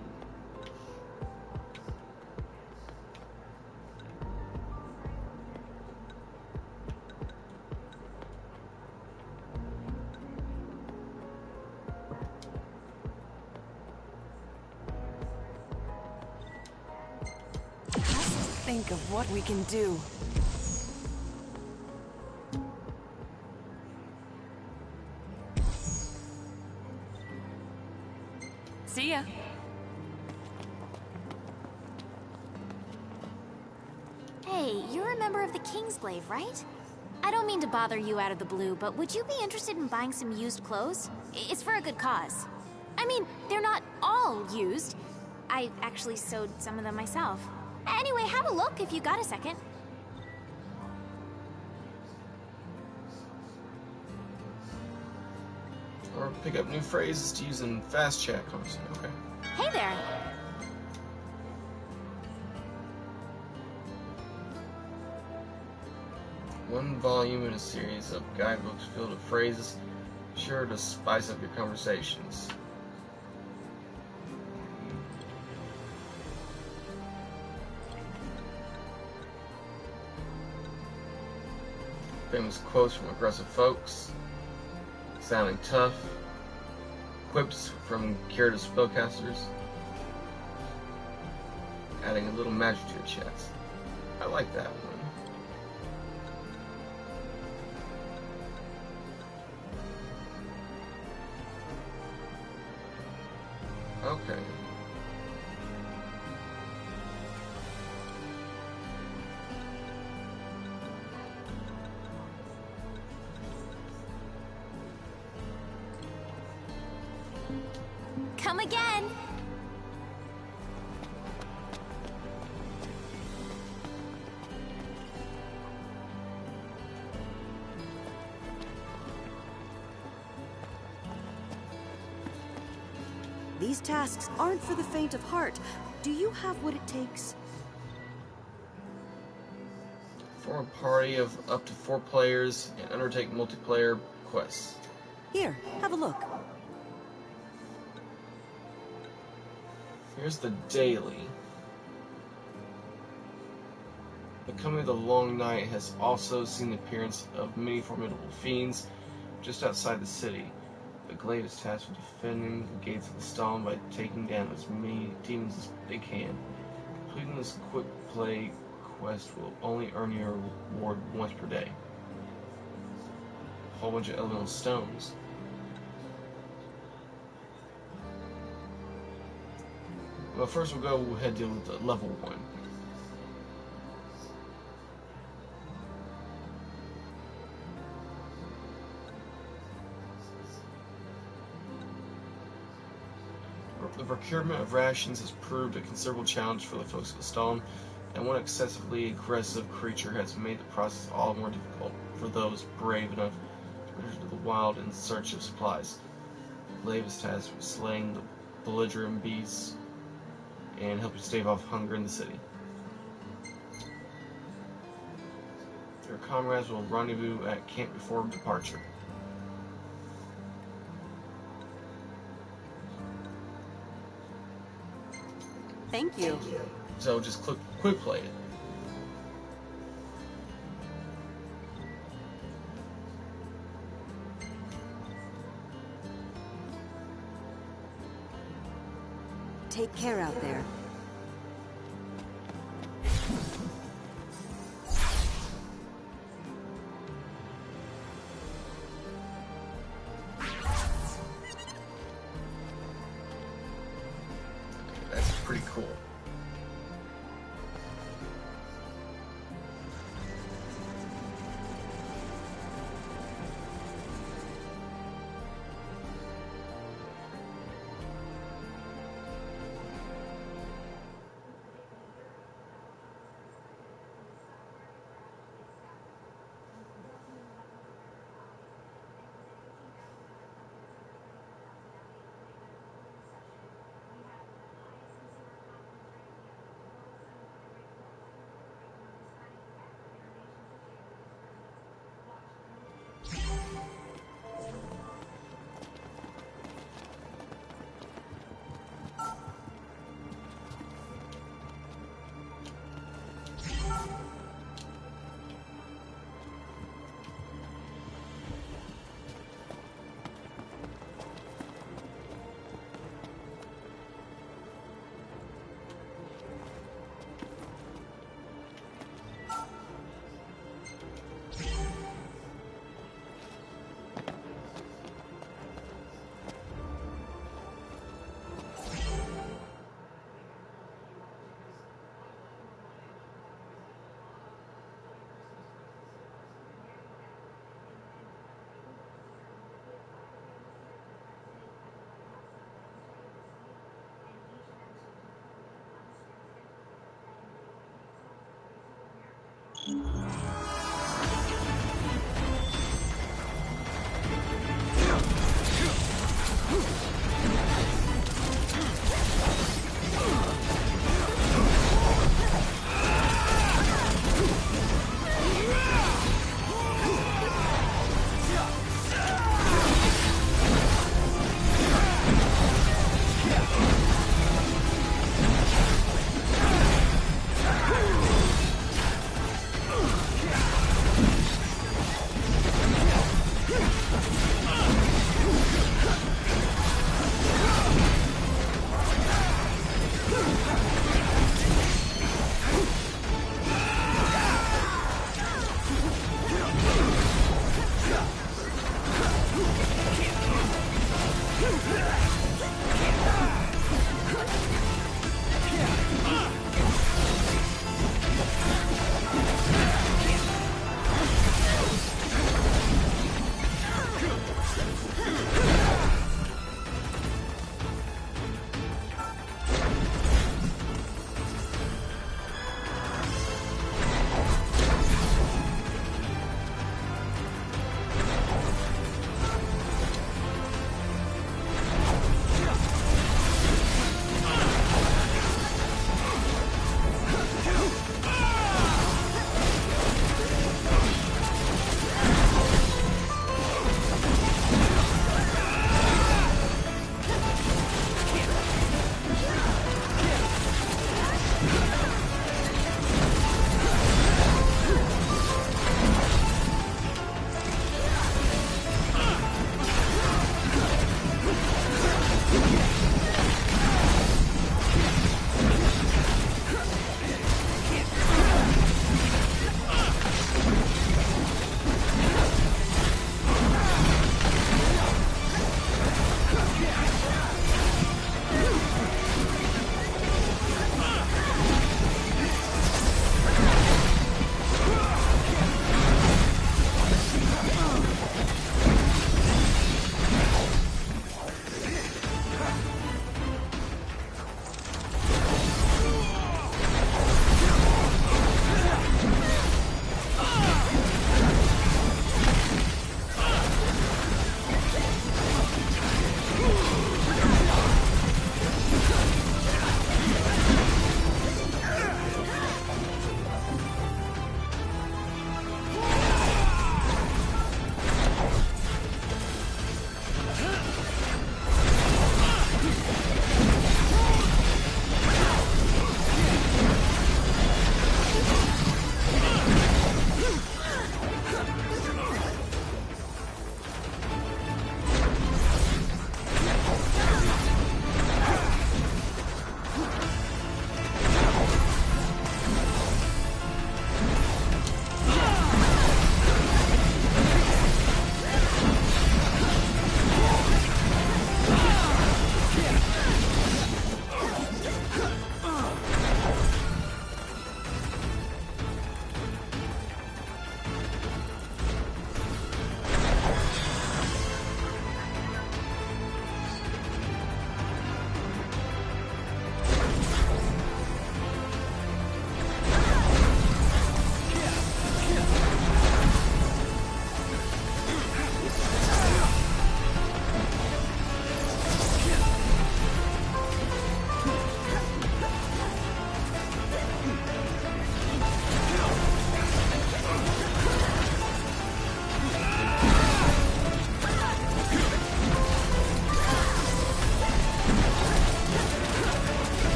Speaker 9: Think of what we can do. See ya.
Speaker 14: Hey, you're a member of the Kingsglaive, right? I don't mean to bother you out of the blue, but would you be interested in buying some used clothes? It's for a good cause. I mean, they're not all used. I actually sewed some of them myself. Anyway, have a look if you got a second.
Speaker 1: Or pick up new phrases to use in fast chat conversation. Okay.
Speaker 14: Hey there.
Speaker 1: One volume in a series of guidebooks filled with phrases, sure to spice up your conversations. Famous quotes from aggressive folks, sounding tough, quips from curative spellcasters, adding a little magic to your chats. I like that one. Okay.
Speaker 14: Come again.
Speaker 12: These tasks aren't for the faint of heart. Do you have what it takes?
Speaker 1: Form a party of up to 4 players and undertake multiplayer quests.
Speaker 12: Here, have a look.
Speaker 1: Here's the daily. The coming of the long night has also seen the appearance of many formidable fiends just outside the city. The glaive is tasked with defending the gates of the Stalin by taking down as many demons as they can. Completing this quick play quest will only earn you a reward once per day. A whole bunch of elemental stones. Well, first we'll go ahead and deal with the level 1. The procurement of rations has proved a considerable challenge for the folks of the Stalin, and one excessively aggressive creature has made the process all the more difficult for those brave enough to venture to the wild in search of supplies. Glaive is tasked with slaying the belligerent beasts and helping stave off hunger in the city. Your comrades will rendezvous at camp before departure.
Speaker 12: Thank you.
Speaker 1: So just quick play it.
Speaker 12: Take care out there.
Speaker 1: That's pretty cool.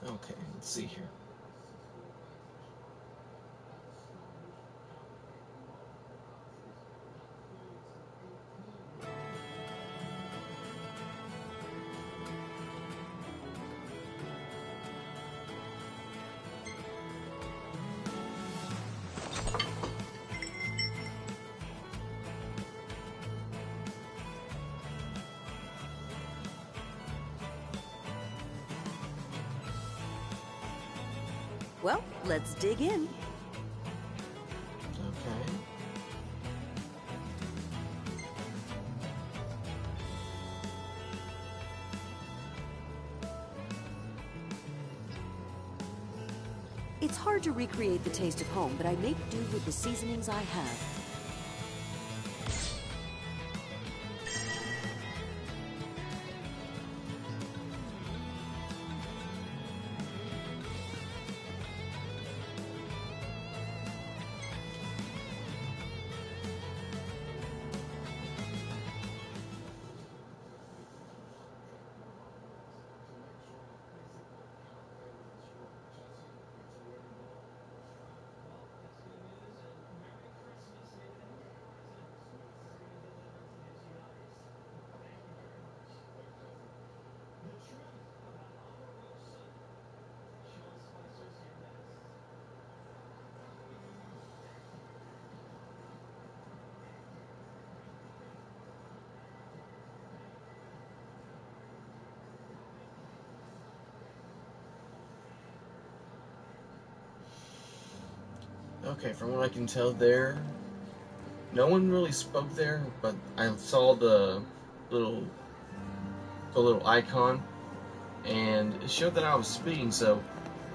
Speaker 1: Okay, let's see here.
Speaker 12: Well, let's dig in.
Speaker 1: Okay.
Speaker 12: It's hard to recreate the taste of home, but I make do with the seasonings I have.
Speaker 1: Okay, from what I can tell there, no one really spoke there, but I saw the little icon, and it showed that I was speaking. So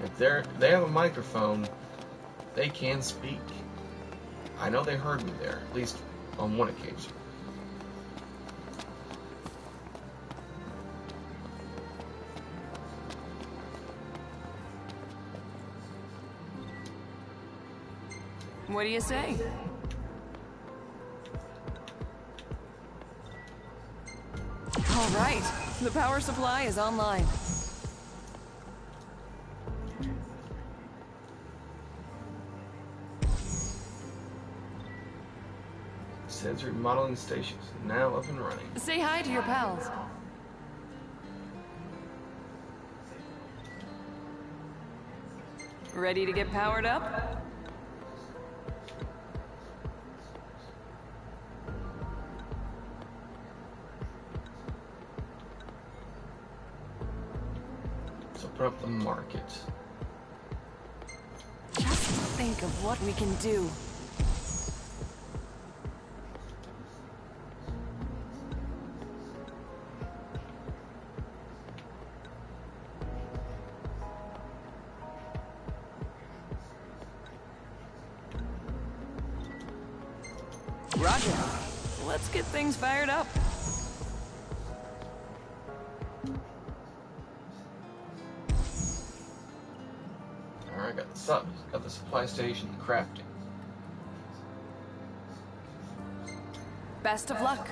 Speaker 1: if they have a microphone, they can speak. I know they heard me there, at least on one occasion.
Speaker 9: What do you say? All right, the power supply is online.
Speaker 1: Sensory modeling stations now up and running.
Speaker 9: Say hi to your pals. Ready to get powered up?
Speaker 1: So put up the market.
Speaker 9: Just think of what we can do. Roger. Let's get things fired up.
Speaker 1: Alright, got the supply station crafting.
Speaker 9: Best of luck.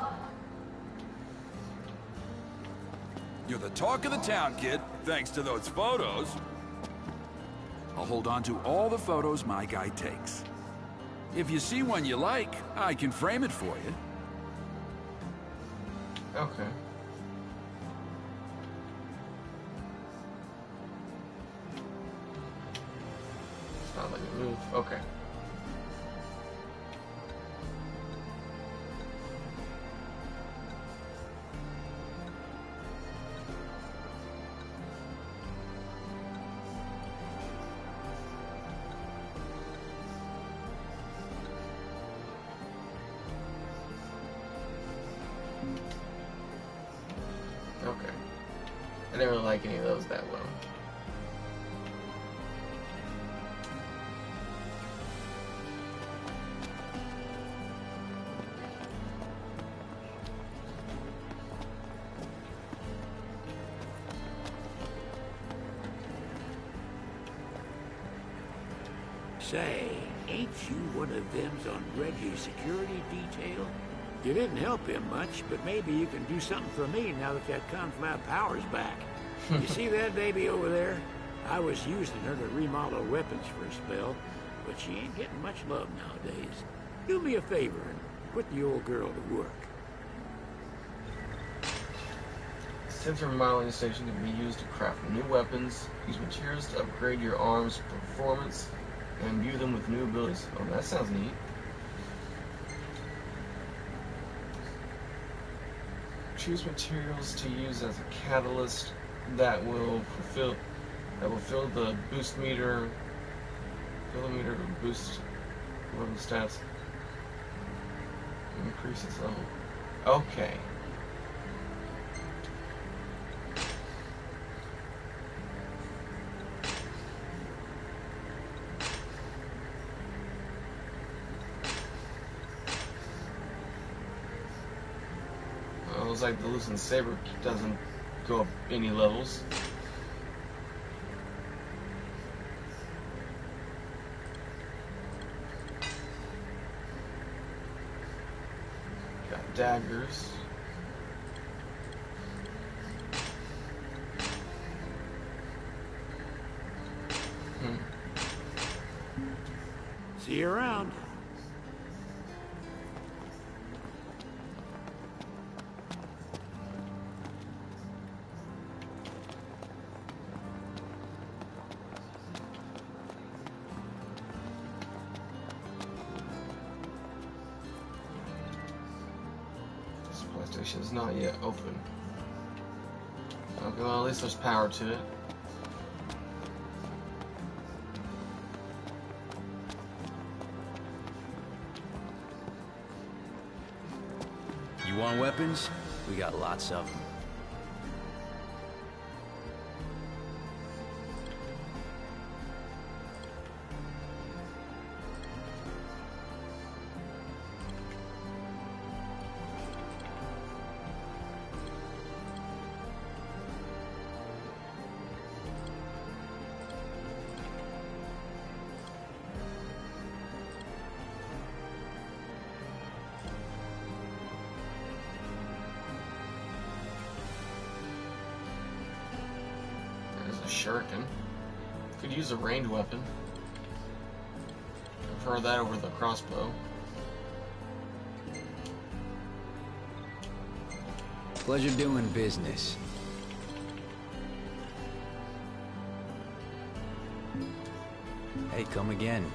Speaker 2: You're the talk of the town, kid, thanks to those photos. I'll hold on to all the photos my guy takes. If you see one you like, I can frame it for you.
Speaker 1: Okay. It's not letting me move. Okay. Okay. I didn't really like any of those that well.
Speaker 10: Say, ain't you one of them's on Reggie's security detail? You didn't help him much, but maybe you can do something for me now that confab power's back. You see that baby over there? I was using her to remodel weapons for a spell, but she ain't getting much love nowadays. Do me a favor and put the old girl to work.
Speaker 1: Sensor remodeling station can be used to craft new weapons, use materials to upgrade your arm's performance, and imbue them with new abilities. Oh, that sounds neat. Choose materials to use as a catalyst that will fill the boost meter. Fill the meter to boost weapon stats. Increase its level. Okay. Looks like the Lucent Saber doesn't go up any levels. Got daggers.
Speaker 10: See you around.
Speaker 1: Station is not yet open. Okay, well, at least there's power to it.
Speaker 6: You want weapons? We got lots of them.
Speaker 1: Shuriken. Could use a ranged weapon. Prefer that over the crossbow.
Speaker 6: Pleasure doing business. Hey, come again.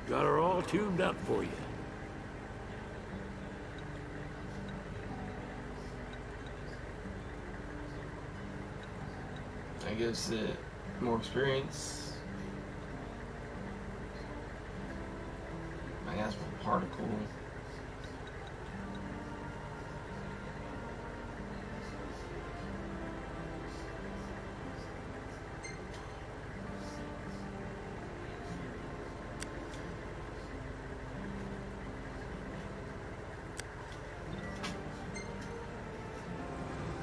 Speaker 10: Got her all tuned up for you.
Speaker 1: I guess it more experience. Miasmal particle.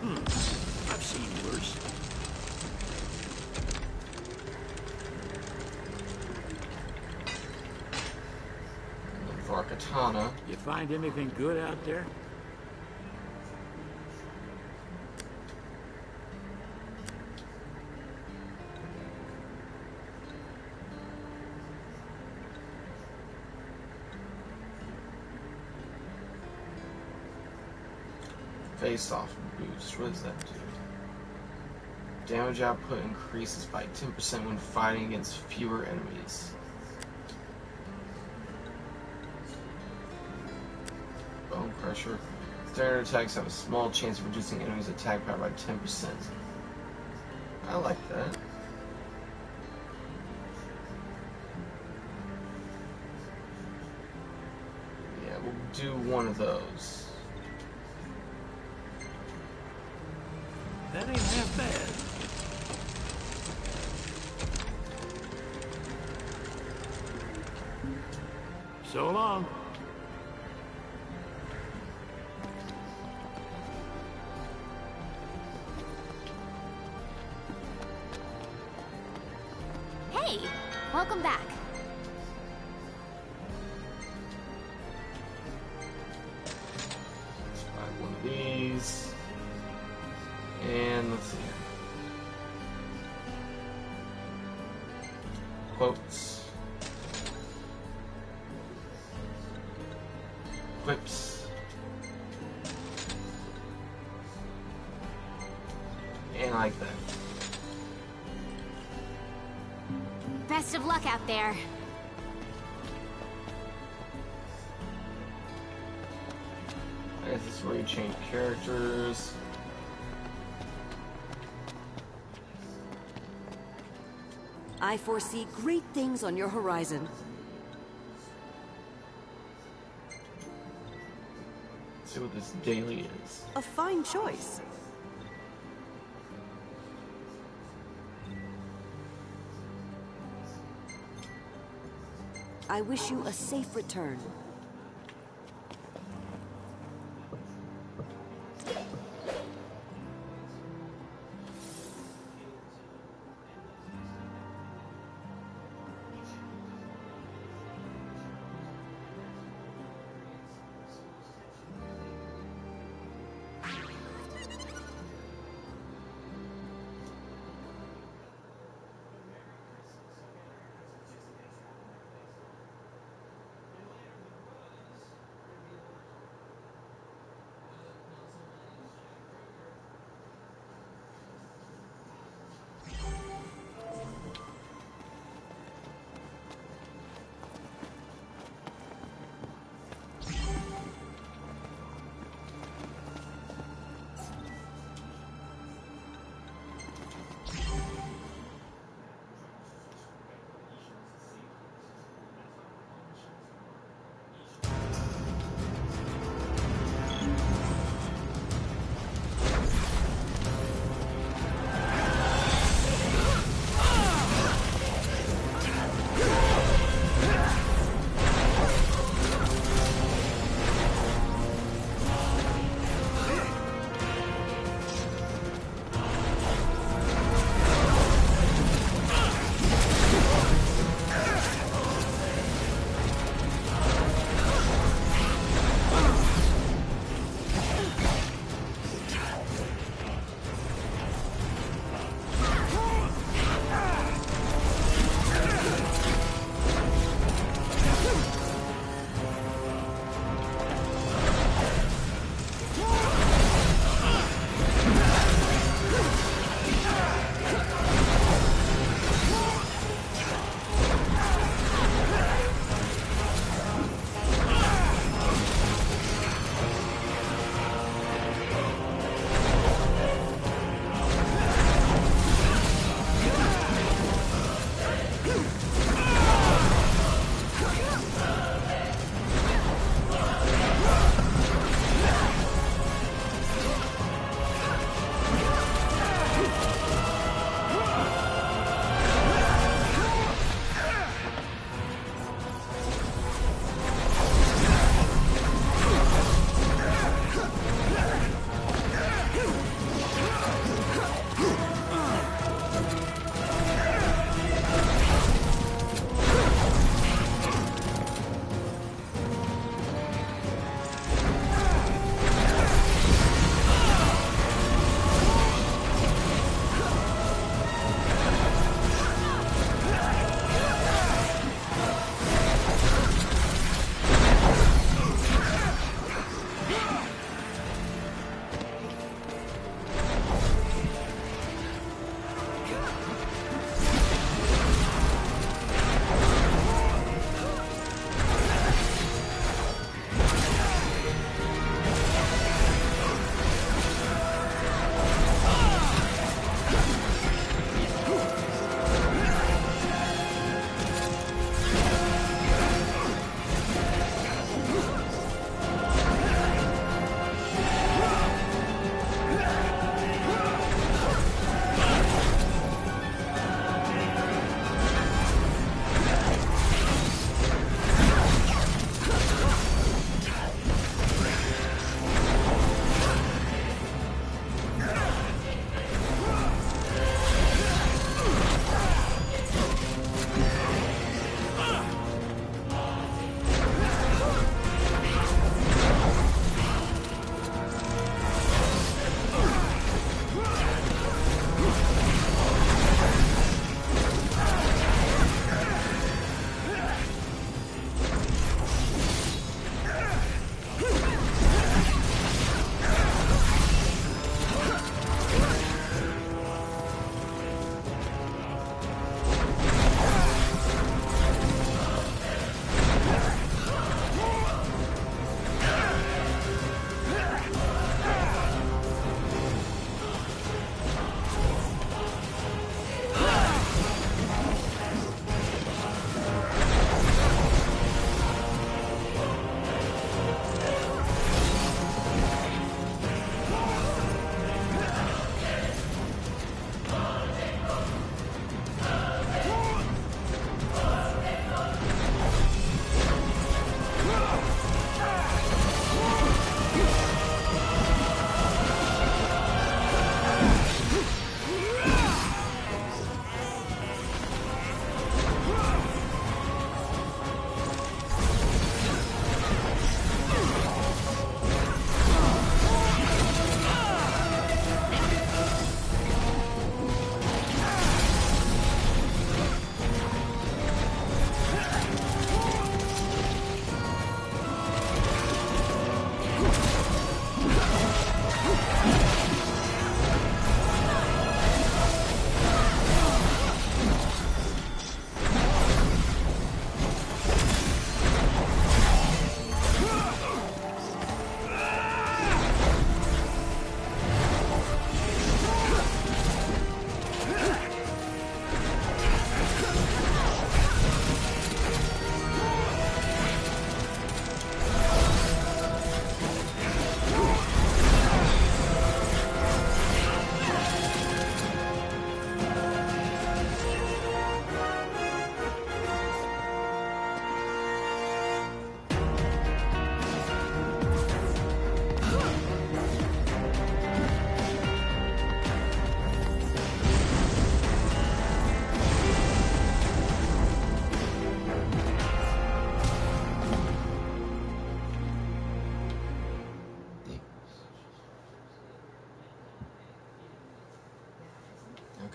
Speaker 10: I've seen worse.
Speaker 1: For a katana.
Speaker 10: You find anything good out there?
Speaker 1: Face-off boost. What does that do? Damage output increases by 10% when fighting against fewer enemies. Bone crusher. Standard attacks have a small chance of reducing enemies' attack power by 10%. I like that. Yeah, we'll do one of those.
Speaker 10: That ain't half bad. So long.
Speaker 14: Hey, welcome back.
Speaker 1: Let's buy one of these. And let's see here. Quotes. Quips. And I like that.
Speaker 14: Best of luck out there.
Speaker 1: I guess this is where you change characters.
Speaker 12: I foresee great things on your horizon.
Speaker 1: Let's see what this daily is.
Speaker 12: A fine choice. I wish you a safe return.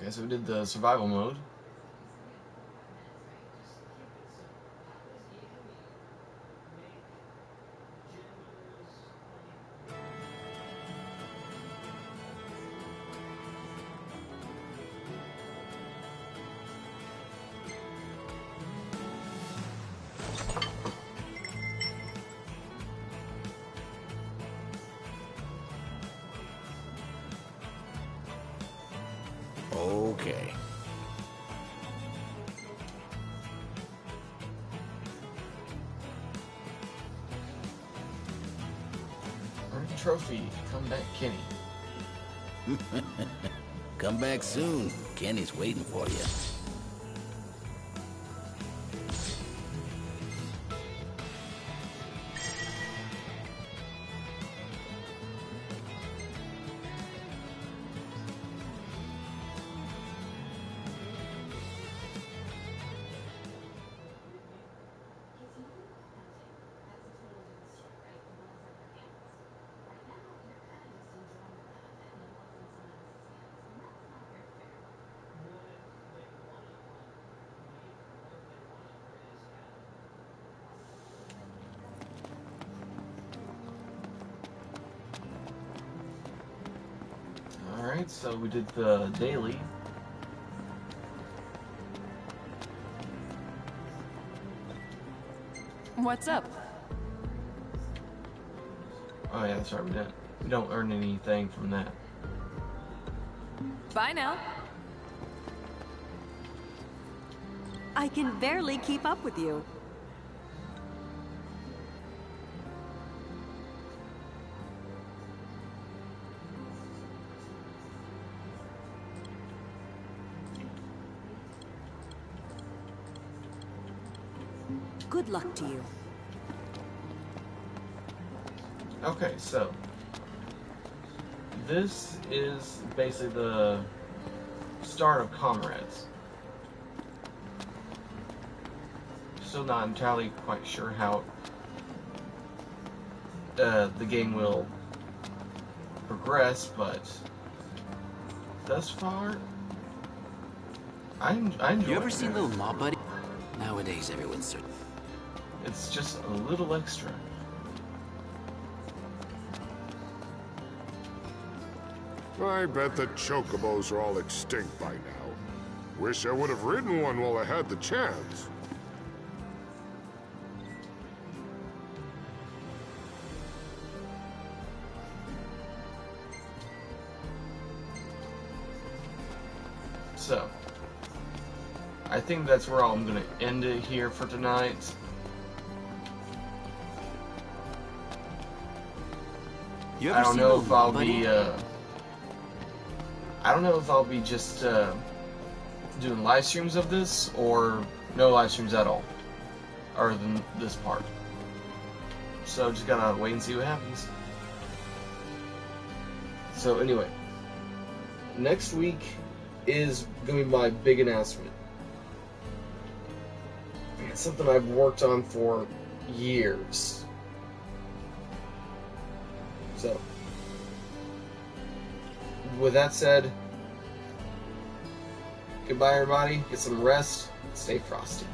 Speaker 1: Okay, so we did the survival mode.
Speaker 10: Okay.
Speaker 1: Earn a trophy. Come back, Kenny.
Speaker 5: Come back soon. Kenny's waiting for you.
Speaker 1: Alright, so we did the daily.
Speaker 9: What's up?
Speaker 1: Oh yeah, that's right, we don't earn anything from that.
Speaker 9: Bye now.
Speaker 12: I can barely keep up with you. Good luck to you.
Speaker 1: Okay, so this is basically the start of Comrades. Still not entirely quite sure how the game will progress, but thus far, I enjoy
Speaker 5: You ever
Speaker 1: it.
Speaker 5: seen Little Mob Buddy? Nowadays, everyone's so...
Speaker 1: It's just a little extra.
Speaker 7: I bet the chocobos are all extinct by now. Wish I would have ridden one while I had the chance.
Speaker 1: So, I think that's where I'm going to end it here for tonight. I don't know if I'll be, I don't know if I'll be just doing live streams of this or no live streams at all, other than this part. So just gotta wait and see what happens. So anyway, next week is gonna be my big announcement. It's something I've worked on for years. So, with that said, goodbye everybody, get some rest, stay frosty.